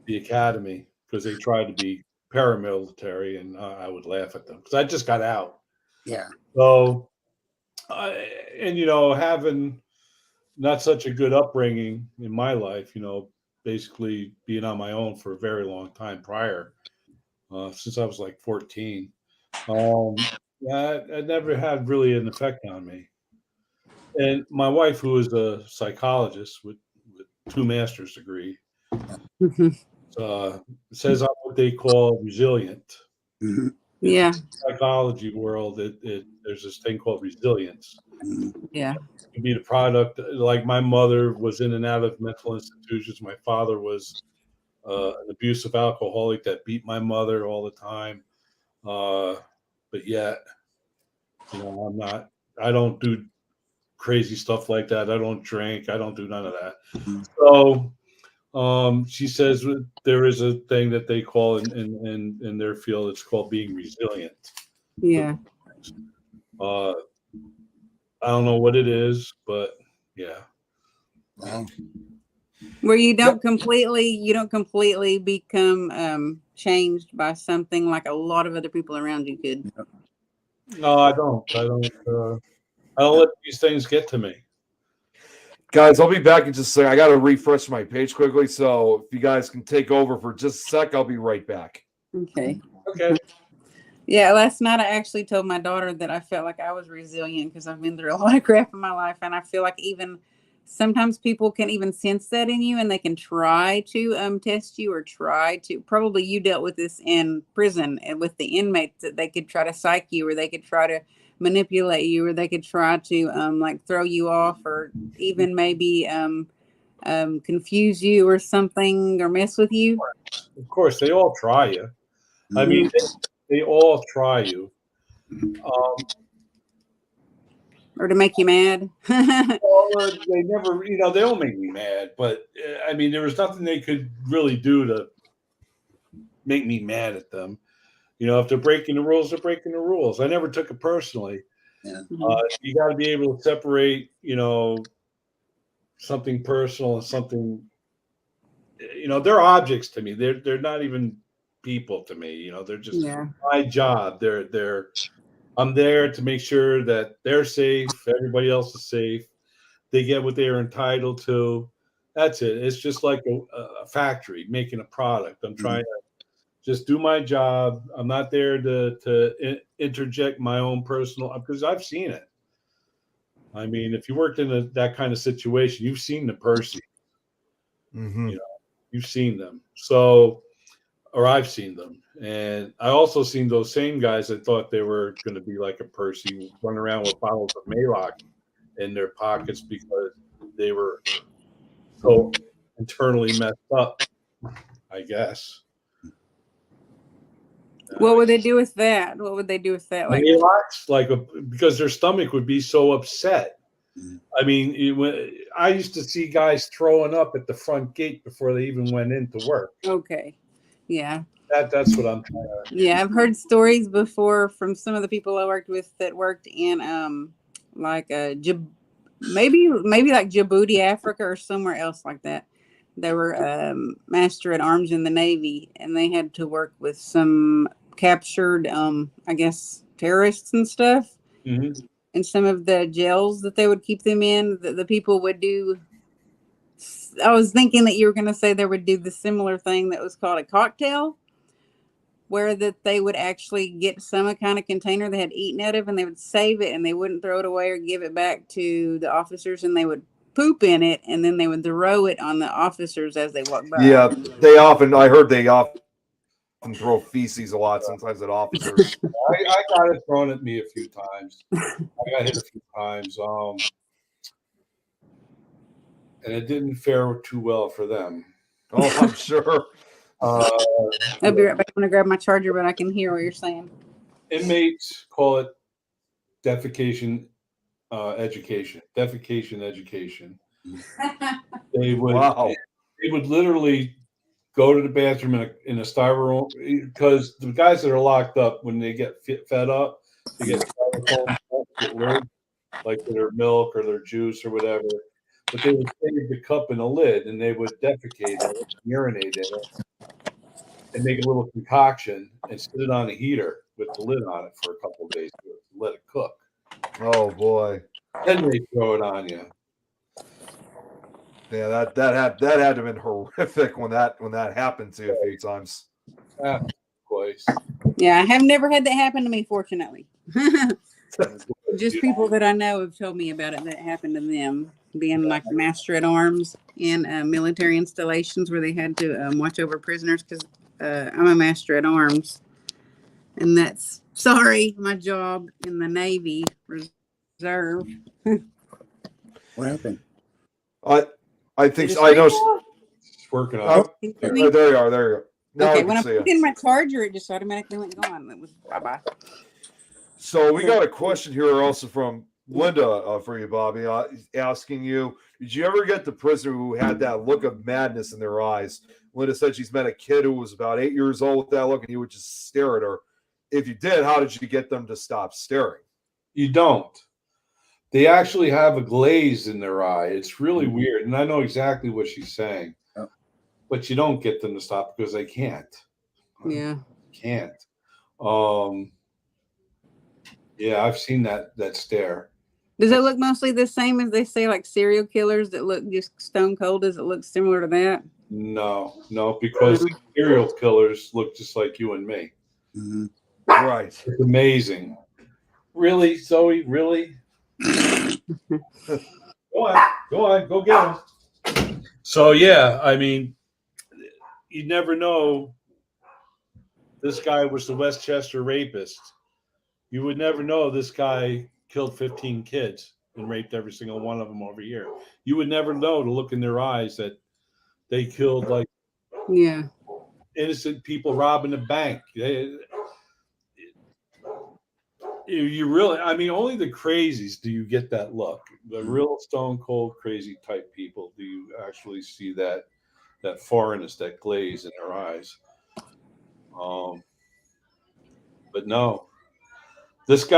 the academy because they tried to be paramilitary and I would laugh at them because I just got out. Yeah. So, and, you know, having not such a good upbringing in my life, you know, basically being on my own for a very long time prior, since I was like 14. It never had really an effect on me. And my wife, who is a psychologist with 2 master's degree, says I'm what they call resilient. Yeah. In the psychology world, there's this thing called resilience. Yeah. It can be the product, like my mother was in and out of mental institutions. My father was an abusive alcoholic that beat my mother all the time. But yet, you know, I don't do crazy stuff like that. I don't drink. I don't do none of that. So she says there is a thing that they call in their field. It's called being resilient. Yeah. I don't know what it is, but yeah. Wow. Where you don't completely become changed by something like a lot of other people around you could. No, I don't. I don't let these things get to me. Guys, I'll be back in just a second. I got to refresh my page quickly. So if you guys can take over for just a sec, I'll be right back. Okay. Okay. Yeah, last night I actually told my daughter that I felt like I was resilient because I've been through a lot of crap in my life, and I feel like even sometimes people can even sense that in you, and they can try to test you or try to. Probably you dealt with this in prison and with the inmates, that they could try to psych you, or they could try to manipulate you, or they could try to like throw you off, or even maybe confuse you or something, or mess with you. Of course, they all try you. I mean, they all try you. Or to make you mad. Well, they never, they don't make me mad. But I mean, there was nothing they could really do to make me mad at them. If they're breaking the rules, they're breaking the rules. I never took it personally. Yeah. You got to be able to separate, something personal and something. They're objects to me. They're not even people to me. They're just my job. I'm there to make sure that they're safe, everybody else is safe, they get what they're entitled to. That's it. It's just like a factory making a product. I'm trying to just do my job. I'm not there to interject my own personal, because I've seen it. I mean, if you worked in that kind of situation, you've seen the person. Mm-hmm. You've seen them. Or I've seen them. And I also seen those same guys that thought they were going to be like a Percy, run around with bottles of Maalox in their pockets because they were so internally messed up, I guess. What would they do with that? What would they do with that? Like Maalox, because their stomach would be so upset. I mean, I used to see guys throwing up at the front gate before they even went into work. Okay. Yeah. That's what I'm trying to. Yeah, I've heard stories before from some of the people I worked with that worked in like maybe like Djibouti, Africa, or somewhere else like that. They were master at arms in the Navy, and they had to work with some captured I guess terrorists and stuff. Mm-hmm. In some of the jails that they would keep them in, the people would do. I was thinking that you were going to say they would do the similar thing that was called a cocktail, where that they would actually get some kind of container they had eaten out of, and they would save it, and they wouldn't throw it away or give it back to the officers, and they would poop in it, and then they would throw it on the officers as they walked by. Yeah, I heard they often throw feces a lot sometimes at officers. I got it thrown at me a few times. I got hit a few times. And it didn't fare too well for them. Oh, I'm sure. I'll be right back. I'm going to grab my charger, but I can hear what you're saying. Inmates call it defecation education. Defecation education. They would literally go to the bathroom in a styrofoam, because the guys that are locked up, when they get fed up, they get styrofoam lids, like their milk or their juice or whatever. But they would save the cup in a lid, and they would defecate it, urinate in it, and make a little concoction and sit it on a heater with the lid on it for a couple of days to let it cook. Oh boy! Then they throw it on you. Yeah, that had to have been horrific when that happened to you a few times. Twice. Yeah, I have never had that happen to me, fortunately. Just people that I know have told me about it that happened to them, being like master at arms in military installations where they had to watch over prisoners, because I'm a master at arms, and that's my job in the Navy Reserve. What happened? I think so. I know. It's working on it. There you are. There you go. Now Okay, I when I can put in my charger, it just automatically went gone. It was bye-bye. So we got a question here also from Linda for you, Bobby, asking you, did you ever get the prisoner who had that look of madness in their eyes? Linda said she's met a kid who was about 8 years old with that look, and he would just stare at her. If you did, how did you get them to stop staring? You don't. They actually have a glaze in their eye. It's really weird, and I know exactly what she's saying. Oh. But you don't get them to stop because they can't. Yeah. Can't. Yeah, I've seen that stare. Does it look mostly the same as they say, like serial killers that look just stone cold? Does it look similar to that? No, because serial killers look just like you and me. Mhm. Right. It's amazing. Really, Zoe? Really? Go on, go get them. So yeah, I mean, you never know. This guy was the Westchester rapist. You would never know this guy killed 15 kids and raped every single one of them over here. You would never know to look in their eyes that they killed like Yeah. innocent people robbing a bank. You really, I mean, only the crazies do you get that look. The real stone cold crazy type people do you actually see that foreignness, that glaze in their eyes. But no, this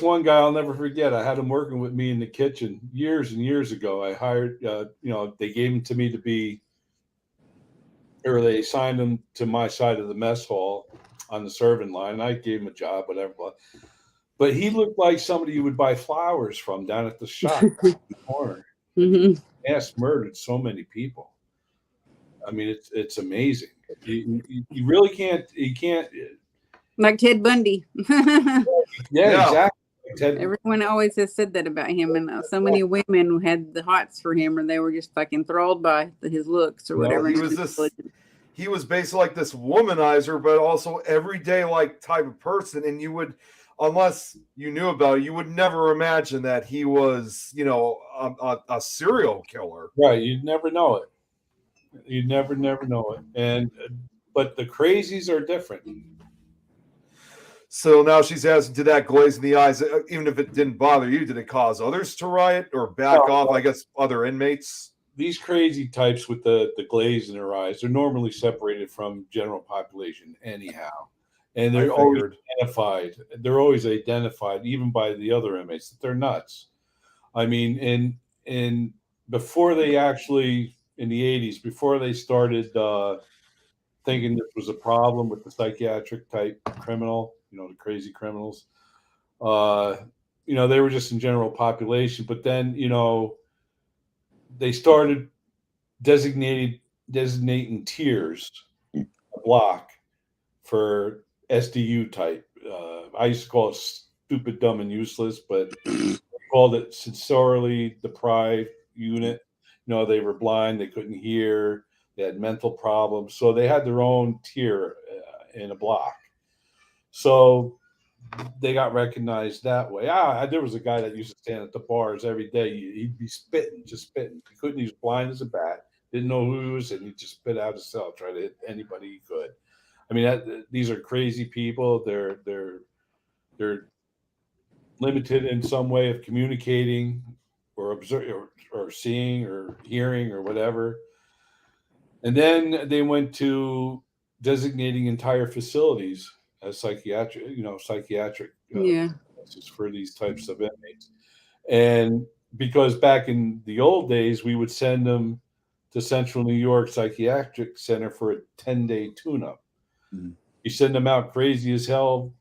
one guy I'll never forget. I had him working with me in the kitchen years and years ago. I hired, they gave him to me to be, or they assigned him to my side of the mess hall on the serving line. I gave him a job, whatever. But he looked like somebody you would buy flowers from down at the shop in the corner. Mm-hmm. Yes, murdered so many people. I mean, it's amazing. You really can't. You can't. Like Ted Bundy. Yeah, exactly. Ted, Everyone always has said that about him, and so many women had the hots for him, or they were just like enthralled by his looks or whatever. He was basically like this womanizer, but also everyday like type of person, and you would, unless you knew about it, you would never imagine that he was, a serial killer. Right, you'd never know it. You'd never know it. But the crazies are different. So now she's asking, did that glaze in the eyes, even if it didn't bother you, did it cause others to riot or back off? I guess other inmates. These crazy types with the glaze in their eyes are normally separated from general population anyhow. And they're always identified. They're always identified, even by the other inmates, that they're nuts. I mean, in before they actually, in the 80s, before they started thinking this was a problem with the psychiatric type criminal, the crazy criminals, they were just in general population. But then, they started designating tiers a block for SDU type. I used to call it stupid, dumb, and useless, but called it sensorily deprived unit. They were blind, they couldn't hear, they had mental problems, so they had their own tier in a block. So they got recognized that way. There was a guy that used to stand at the bars every day. He'd be just spitting. He was blind as a bat, didn't know who he was, and he'd just spit out his cell, try to hit anybody he could. I mean, these are crazy people. They're limited in some way of communicating or observing or seeing or hearing or whatever. And then they went to designating entire facilities as psychiatric for these types of inmates. And because back in the old days, we would send them to Central New York Psychiatric Center for a 10-day tune-up. Mm-hmm. You send them out crazy as hell,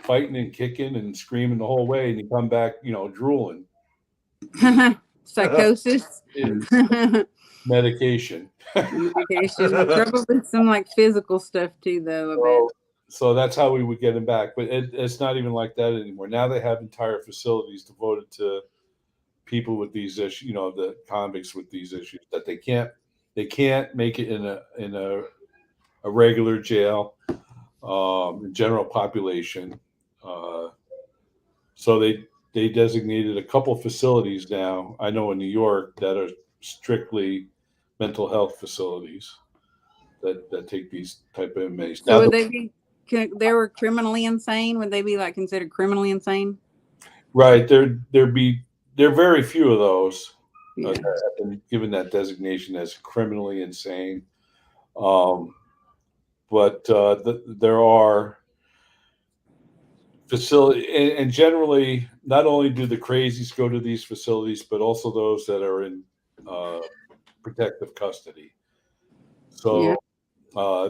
fighting and kicking and screaming the whole way, and you come back, drooling. Psychosis. Medication. Probably some like physical stuff too, though. So that's how we would get them back. But it's not even like that anymore. Now they have entire facilities devoted to people with these issues, the convicts with these issues, that they can't make it in a regular jail, general population. So they designated a couple facilities now, I know in New York, that are strictly mental health facilities that take these type of inmates. So would they were criminally insane? Would they be like considered criminally insane? Right. There very few of those that have been given that designation as criminally insane. But there are facility, and generally, not only do the crazies go to these facilities, but also those that are in protective custody. So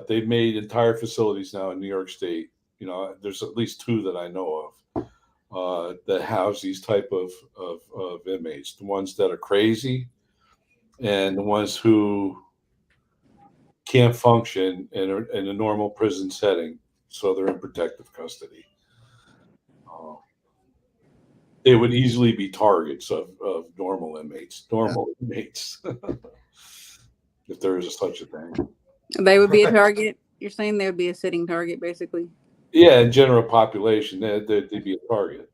they've made entire facilities now in New York State. There's at least 2 that I know of that house these type of inmates. The ones that are crazy, and the ones who can't function in a normal prison setting, so they're in protective custody. They would easily be targets of normal inmates, if there is such a thing. They would be a target. You're saying they would be a sitting target, basically. Yeah, in general population, they'd be a target.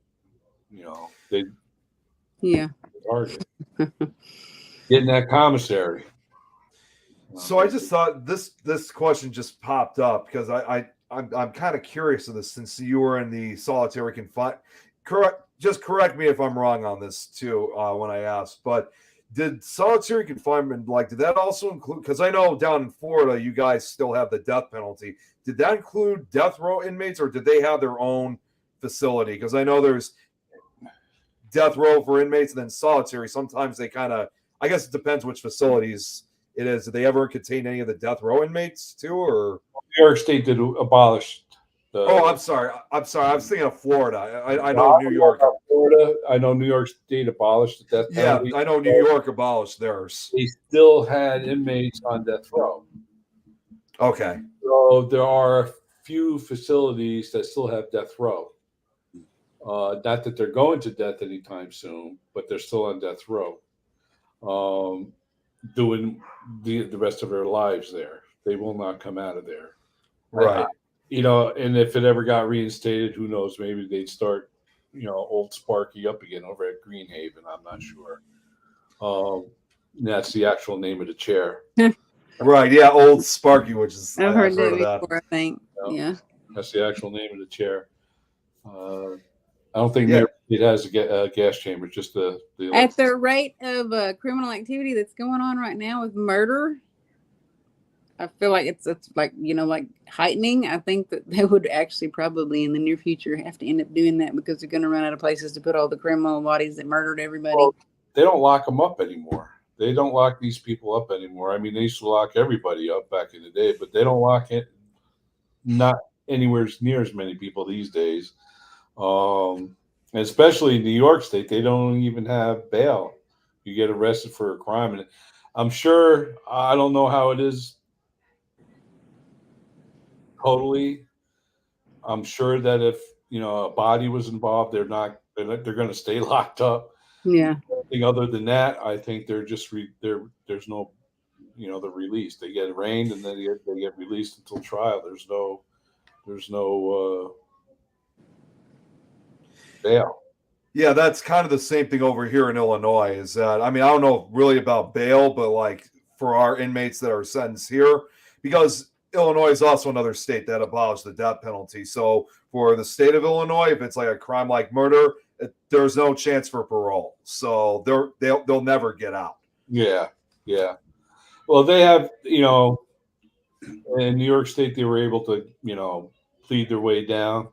They'd target getting that commissary. So I just thought this question just popped up because I'm kind of curious of this since you were in the solitary confinement. Correct me if I'm wrong on this too when I asked, but did solitary confinement, did that also include, because I know down in Florida you guys still have the death penalty. Did that include death row inmates, or did they have their own facility? Because I know there's death row for inmates and then solitary. Sometimes they kind of, I guess it depends which facilities it is. Did they ever contain any of the death row inmates too, or? New York State did abolish. I'm sorry. I was thinking of Florida. I know New York. Florida. I know New York State abolished the death penalty. Yeah, I know New York abolished theirs. They still had inmates on death row. Okay. So there are a few facilities that still have death row. Not that they're going to death anytime soon, but they're still on death row, doing the rest of their lives there. They will not come out of there. Right. And if it ever got reinstated, who knows? Maybe they'd start, old Sparky up again over at Greenhaven. I'm not sure. That's the actual name of the chair. Right. Yeah. Old Sparky, which is I've heard that before. I think. Yeah. That's the actual name of the chair. I don't think it has a gas chamber. Just the at the rate of criminal activity that's going on right now with murder. I feel like it's like heightening. I think that they would actually probably in the near future have to end up doing that because they're going to run out of places to put all the criminal bodies that murdered everybody. Well, they don't lock them up anymore. They don't lock these people up anymore. I mean, they used to lock everybody up back in the day, but they don't lock it. Not anywhere near as many people these days. Especially in New York State, they don't even have bail. You get arrested for a crime, and I'm sure I don't know how it is. Totally, I'm sure that if a body was involved, they're going to stay locked up. Yeah. Anything other than that, I think they're just there's no, they're released. They get arraigned and then they get released until trial. There's no bail. Yeah, that's kind of the same thing over here in Illinois. Is that I don't know really about bail, but for our inmates that are sentenced here, because Illinois is also another state that abolished the death penalty. So for the state of Illinois, if it's like a crime like murder, there's no chance for parole. So they'll never get out. Yeah. Well, they have, in New York State, they were able to, plead their way down,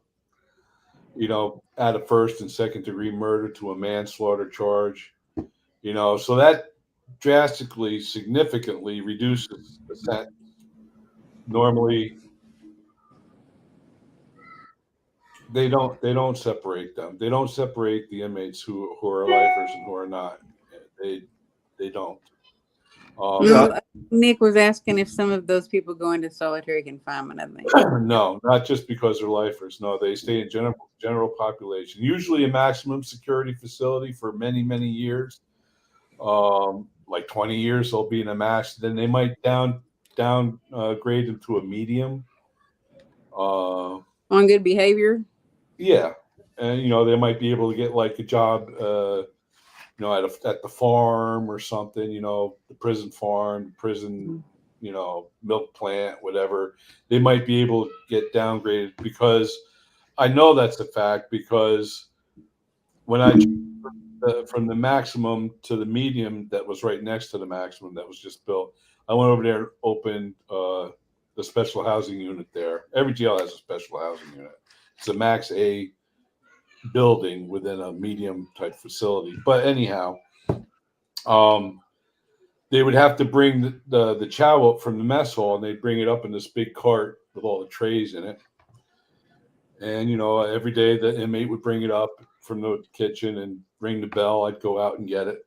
out of first and second degree murder to a manslaughter charge, so that drastically, significantly reduces the sentence. Normally, they don't separate them. They don't separate the inmates who are lifers and who are not. They don't. Nick was asking if some of those people go into solitary confinement. I think no, not just because they're lifers. No, they stay in general population. Usually a maximum security facility for many years, like 20 years. They'll be in a max. Then they might grade them to a medium. On good behavior. Yeah, and they might be able to get like a job, at the farm or something. The prison farm, prison, milk plant, whatever. They might be able to get downgraded because I know that's a fact because when I from the maximum to the medium that was right next to the maximum that was just built. I went over there and opened the special housing unit there. Every jail has a special housing unit. It's a max A building within a medium type facility. But anyhow, they would have to bring the chow up from the mess hall, and they'd bring it up in this big cart with all the trays in it. And, you know, every day the inmate would bring it up from the kitchen and ring the bell. I'd go out and get it.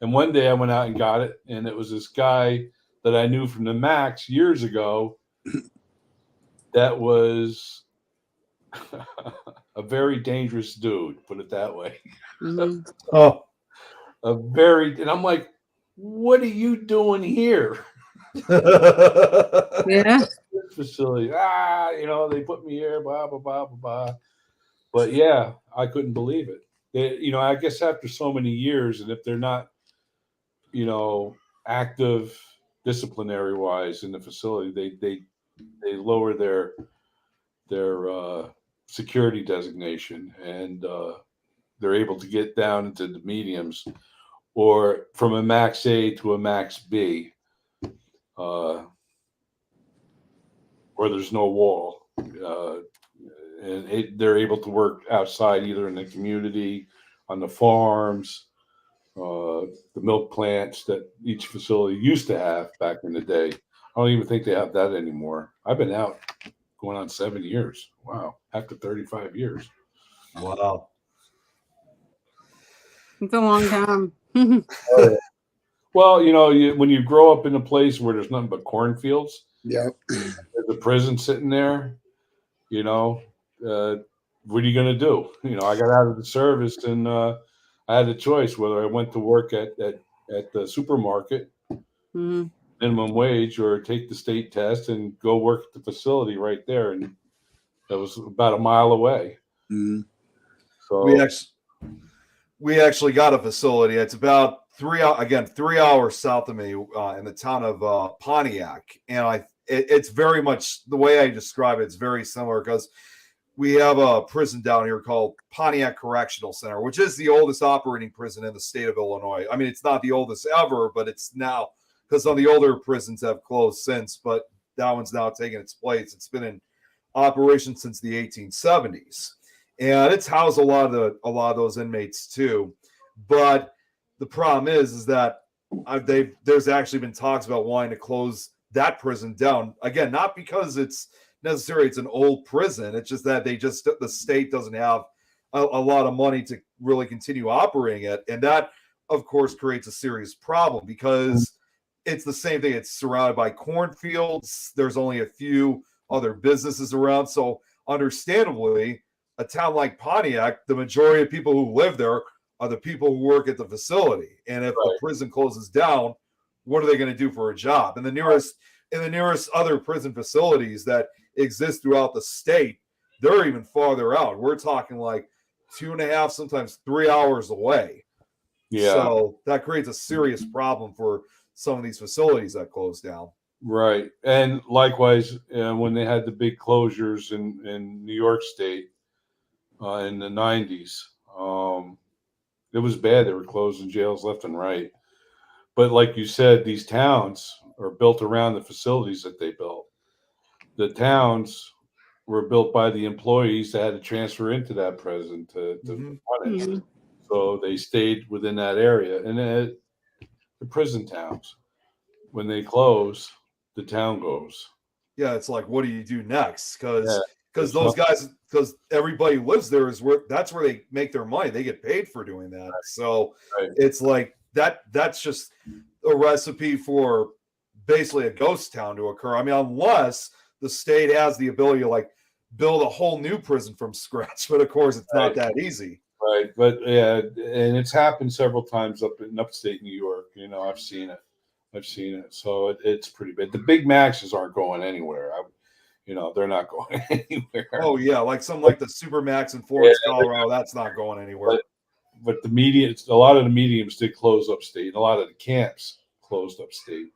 And one day I went out and got it, and it was this guy that I knew from the Max years ago that was a very dangerous dude, put it that way. Mhm. Oh, And I'm like, what are you doing here? Yeah. Facility. You know, they put me here, blah, blah, blah, blah, blah. But yeah, I couldn't believe it. You know, I guess after so many years, and if they're not, you know, active disciplinary wise in the facility, they lower their security designation, and they're able to get down into the mediums, or from a max A to a max B, where there's no wall, and they're able to work outside, either in the community, on the farms, the milk plants that each facility used to have back in the day. I don't even think they have that anymore. I've been out going on 7 years. Wow. After 35 years. wow. It's a long time. Well, you know, when you grow up in a place where there's nothing but cornfields, Yep. there's a prison sitting there, you know, what are you going to do? You know, I got out of the service, and I had a choice whether I went to work at the supermarket, Mhm. minimum wage, or take the state test and go work at the facility right there. And that was about a mile away. Mhm. So We actually got a facility. It's about 3 hours south of me, in the town of Pontiac, and it's very much the way I describe it. It's very similar because we have a prison down here called Pontiac Correctional Center, which is the oldest operating prison in the state of Illinois. I mean, it's not the oldest ever, but it's now, because some of the older prisons have closed since, but that one's now taking its place. It's been in operation since the 1870s, and it's housed a lot of those inmates too. But the problem is that there's actually been talks about wanting to close that prison down again, not because it's necessarily it's an old prison. It's just that the state doesn't have a lot of money to really continue operating it, and that, of course, creates a serious problem because it's the same thing. It's surrounded by cornfields. There's only a few other businesses around, so understandably, a town like Pontiac, the majority of people who live there are the people who work at the facility. And if the prison closes down, what are they going to do for a job? And the nearest other prison facilities that exist throughout the state, they're even farther out. We're talking like 2.5, sometimes 3 hours away. yeah, So that creates a serious problem for some of these facilities that close down. right. And likewise, when they had the big closures in New York State in the 90s, it was bad. They were closing jails left and right. But like you said, these towns are built around the facilities that they built. The towns were built by the employees that had to transfer into that prison to run it. Mhm. So they stayed within that area. And then the prison towns, when they close, the town goes. Yeah, it's like, what do you do next? Because Yeah. those guys, because everybody who lives there that's where they make their money. They get paid for doing that. So it's like that's just a recipe for basically a ghost town to occur. I mean, unless the state has the ability to like build a whole new prison from scratch, but of course it's not that easy. Right. But yeah, and it's happened several times up in upstate New York. You know, I've seen it. So it's pretty bad. The big maxes aren't going anywhere. They're not going anywhere. Oh yeah, like something like the Supermax in Florence, Colorado, that's not going anywhere. But a lot of the mediums did close upstate, and a lot of the camps closed upstate.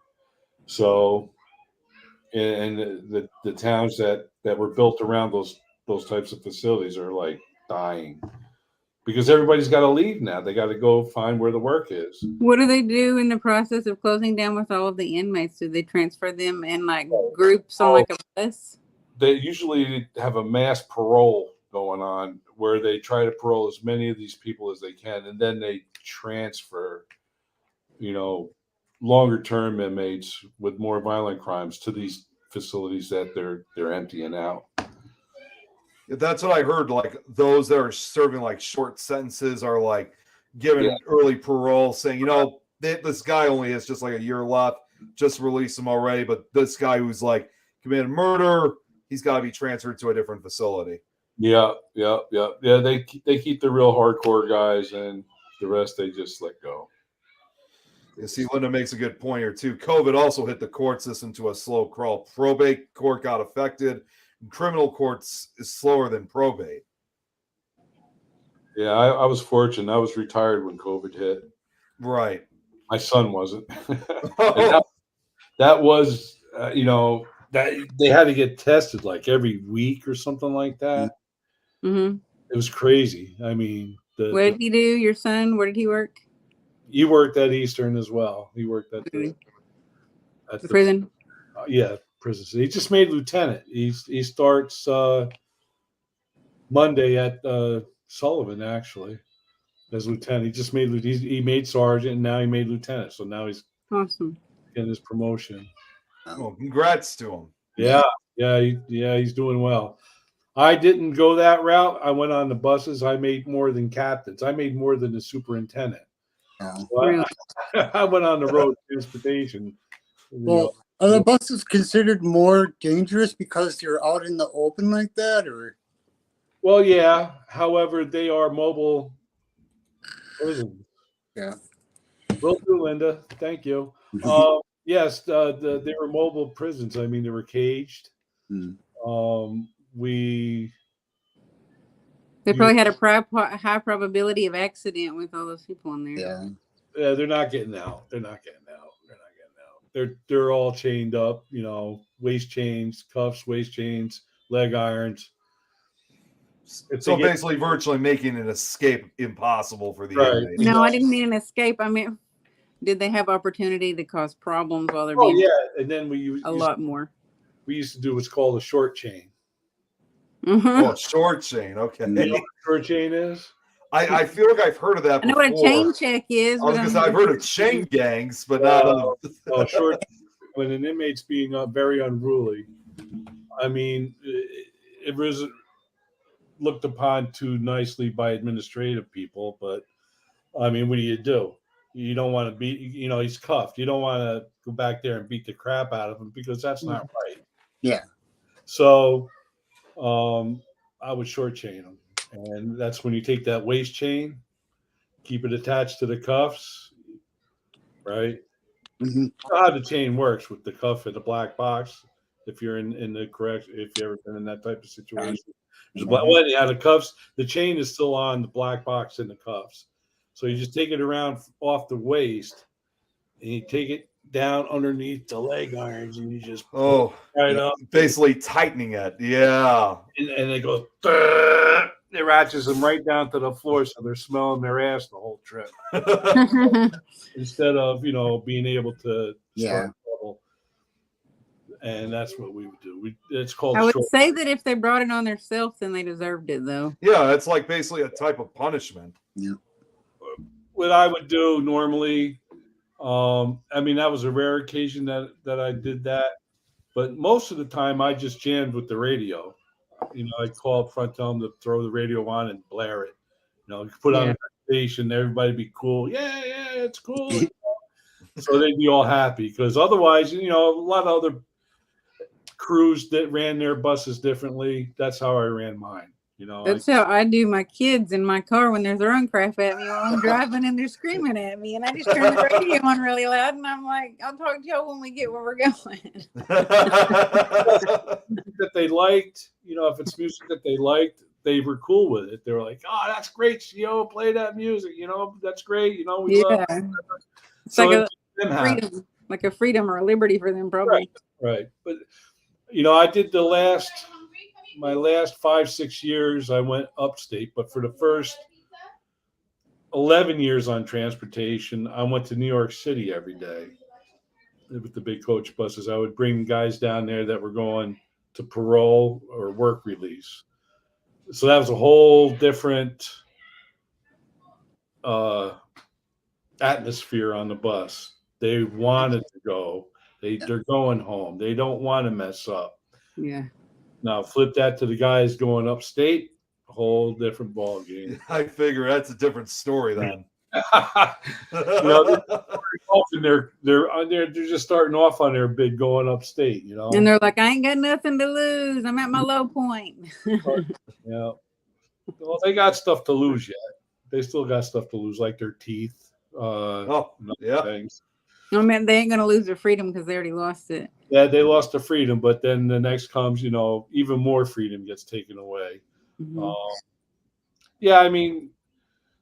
So, and the towns that were built around those types of facilities are like dying because everybody's got to leave now. They got to go find where the work is. What do they do in the process of closing down with all of the inmates? Do they transfer them in like groups on like a bus? They usually have a mass parole going on where they try to parole as many of these people as they can, and then they transfer, longer term inmates with more violent crimes to these facilities that they're emptying out. That's what I heard. Like those that are serving like short sentences are like given early parole, saying, this guy only has just like a year left, just release him already. But this guy who's like committed murder, he's got to be transferred to a different facility. Yeah. They keep the real hardcore guys, and the rest they just let go. You see, Linda makes a good point here too. COVID also hit the court system to a slow crawl. Probate court got affected. Criminal courts is slower than probate. Yeah, I was fortunate. I was retired when COVID hit. Right. My son wasn't. that was, that they had to get tested like every week or something like that. Mm-hmm. It was crazy. I mean, what did he do? Your son? Where did he work? He worked at Eastern as well. He worked at the prison. Prison. He just made lieutenant. He starts Monday at Sullivan, actually, as lieutenant. He just made sergeant, and now he made lieutenant. So now he's awesome getting his promotion. Oh, congrats to him. Yeah, he's doing well. I didn't go that route. I went on the buses. I made more than captains. I made more than the superintendent. So really? I went on the road transportation. Well, are the buses considered more dangerous because you're out in the open like that, or? Well, yeah. However, they are mobile prisons. Yeah. Will do, Linda. Thank you. Yes, they were mobile prisons. I mean, they were caged. They probably had a high probability of accident with all those people in there. Yeah, they're not getting out. They're all chained up, waist chains, cuffs, waist chains, leg irons. So basically virtually making an escape impossible for the inmates. No, I didn't mean an escape. I mean, did they have opportunity to cause problems while they're being and then we used a lot more. We used to do what's called a short chain. Mm-hmm. Oh, short chain. Okay. You know what short chain is? I feel like I've heard of that before. I know what a chain check is. I was going to say I've heard of chain gangs, but not short. When an inmate's being very unruly, I mean, it was looked upon too nicely by administrative people, but I mean, what do? You don't want to beat, he's cuffed. You don't want to go back there and beat the crap out of him because that's not right. Yeah. So I would short chain him. And that's when you take that waist chain, keep it attached to the cuffs, right? Mm-hmm. You know how the chain works with the cuff in the black box. If you're in the correct, if you've ever been in that type of situation, the cuffs, the chain is still on the black box in the cuffs. So you just take it around off the waist, and you take it down underneath the leg irons, and you just up, basically tightening it. Yeah, and it goes. It ratchets them right down to the floor, so they're smelling their ass the whole trip. Instead of being able to start trouble. And that's what we would do. It's called. I would say that if they brought it on themselves, then they deserved it, though. Yeah, it's like basically a type of punishment. Yeah. What I would do normally, I mean, that was a rare occasion that I did that, but most of the time I just jammed with the radio. I'd call up front, tell them to throw the radio on and blare it. Put on a station, everybody be cool. Yeah, it's cool. So they'd be all happy because otherwise, a lot of other crews that ran their buses differently. That's how I ran mine. That's how I do my kids in my car when they're throwing crap at me while I'm driving and they're screaming at me, and I just turn the radio on really loud, and I'm like, "I'll talk to y'all when we get where we're going." That they liked, if it's music that they liked, they were cool with it. They were like, "Oh, that's great, play that music. That's great. We love it." It's so like a freedom or a liberty for them, probably. Right. But I did my last 5-6 years, I went upstate, but for the first 11 years on transportation, I went to New York City every day with the big coach buses. I would bring guys down there that were going to parole or work release. So that was a whole different atmosphere on the bus. They wanted to go. They're going home. They don't want to mess up. Yeah. Now flip that to the guys going upstate, a whole different ball game. I figure that's a different story then. Often they're just starting off on their bid going upstate, And they're like, I ain't got nothing to lose. I'm at my low point. Yeah. Well, they got stuff to lose yet. They still got stuff to lose, like their teeth. Things. I mean, they ain't gonna lose their freedom because they already lost it. Yeah, they lost their freedom, but then the next comes, even more freedom gets taken away. Mm-hmm. Yeah, I mean,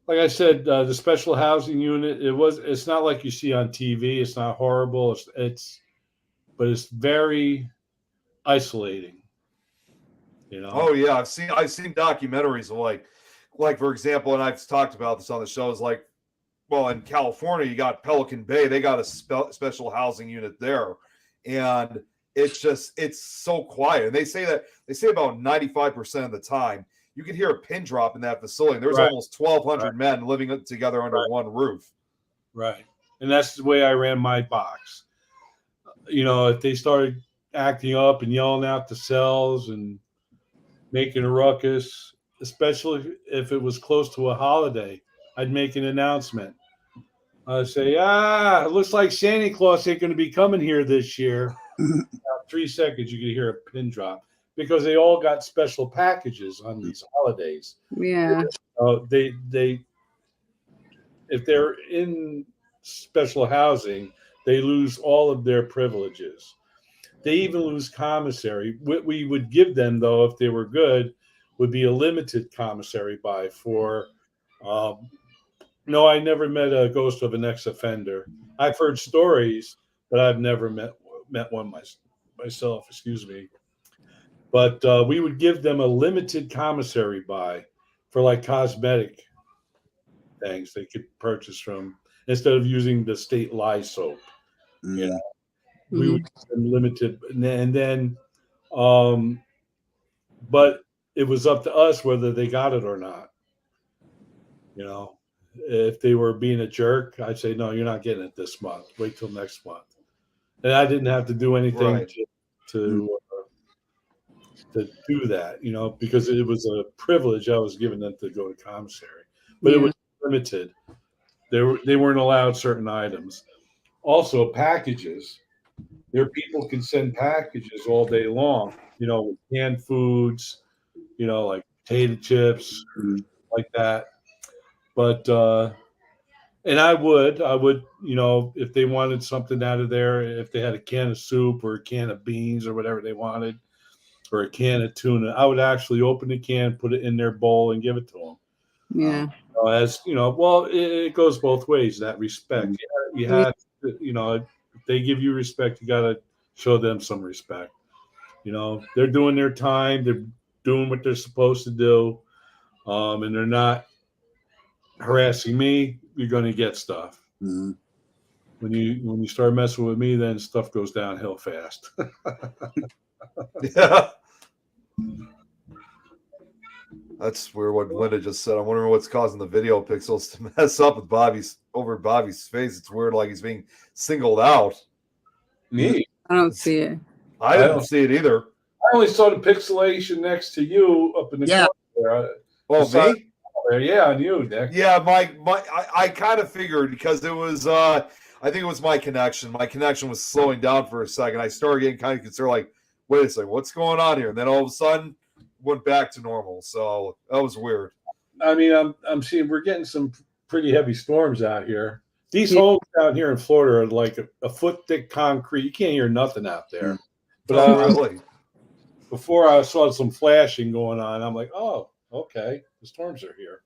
like I said, the special housing unit, it's not like you see on TV. It's not horrible. But it's very isolating. Oh yeah, I've seen documentaries of like for example, and I've talked about this on the show, is like, well, in California, you got Pelican Bay. They got a special housing unit there, and it's so quiet. And they say about 95% of the time you can hear a pin drop in that facility. There's almost 1,200 men living together under one roof. Right, and that's the way I ran my box. If they started acting up and yelling out the cells and making a ruckus, especially if it was close to a holiday, I'd make an announcement. I'd say, it looks like Santa Claus ain't going to be coming here this year. About 3 seconds, you could hear a pin drop because they all got special packages on these holidays. Yeah. They if they're in special housing, they lose all of their privileges. They even lose commissary. What we would give them, though, if they were good, would be a limited commissary buy for. No, I never met a ghost of an ex-offender. I've heard stories, but I've never met one myself. Excuse me. But we would give them a limited commissary buy for like cosmetic things they could purchase from instead of using the state lye soap. We would give them limited, and then, but it was up to us whether they got it or not. If they were being a jerk, I'd say, no, you're not getting it this month. Wait till next month. And I didn't have to do anything to do that, because it was a privilege I was giving them to go to commissary. But it was limited. They weren't allowed certain items. Also, packages. Their people can send packages all day long, with canned foods, like potato chips, like that. But and I would, if they wanted something out of there, if they had a can of soup or a can of beans or whatever they wanted, or a can of tuna, I would actually open the can, put it in their bowl, and give it to them. Yeah. It goes both ways. That respect, you have to, if they give you respect, you got to show them some respect. They're doing their time, they're doing what they're supposed to do, and they're not harassing me. You're going to get stuff. Mm-hmm. When you start messing with me, then stuff goes downhill fast. Yeah. That's weird what Linda just said. I'm wondering what's causing the video pixels to mess up with Bobby's face. It's weird, like he's being singled out. Me? I don't see it. I didn't see it either. I only saw the pixelation next to you up in the corner there. Oh, me? Yeah, on you, Nick. Yeah, I kind of figured because it was I think it was my connection. My connection was slowing down for a second. I started getting kind of concerned, like, wait a second, what's going on here? And then all of a sudden went back to normal. So that was weird. I mean, I'm seeing we're getting some pretty heavy storms out here. These homes out here in Florida are like a foot thick concrete. You can't hear nothing out there. But really? Before I saw some flashing going on, I'm like, oh, okay, the storms are here.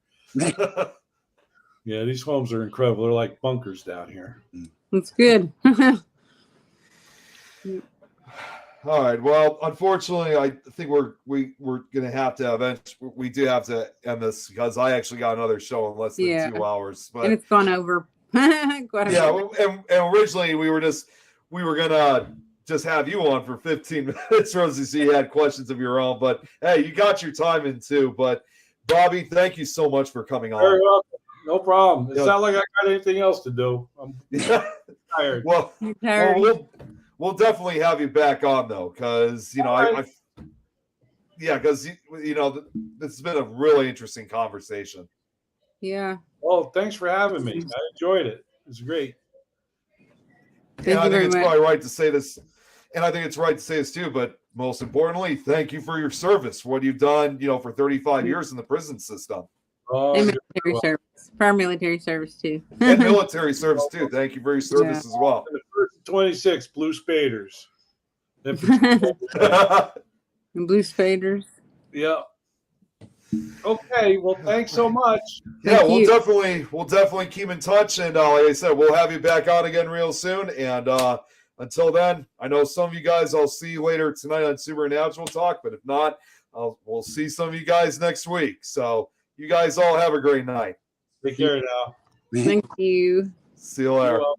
Yeah, these homes are incredible. They're like bunkers down here. That's good. All right. Well, unfortunately, I think we're gonna have to eventually. We do have to end this because I actually got another show in less than 2 hours. But and it's gone over. And originally we were gonna just have you on for 15 minutes, Rosie, so you had questions of your own. But hey, you got your time in too. But Bobby, thank you so much for coming on. Very welcome. No problem. It's Yeah. not like I got anything else to do. I'm tired. Well, You're tired. we'll definitely have you back on though, because you know All right. because you know this has been a really interesting conversation. Yeah. Well, thanks for having me. I enjoyed it. It was great. Thank I you think very it's much. probably right to say this, and I think it's right to say this too. But most importantly, thank you for your service. What you've done, you know, for 35 years in the prison system Oh, And you're military service. For our military service too. and military service too. Thank you for your service as well. the first 26 blue spaders. And blue spaders. Yeah. Okay. Well, thanks so much. Yeah, Thank you. we'll definitely keep in touch, and like I said, we'll have you back on again real soon. And until then, I know some of you guys I'll see you later tonight on Supernatural Talk, but if not, we'll see some of you guys next week. So you guys all have a great night. Take care now. Thank you. See you later. You're welcome.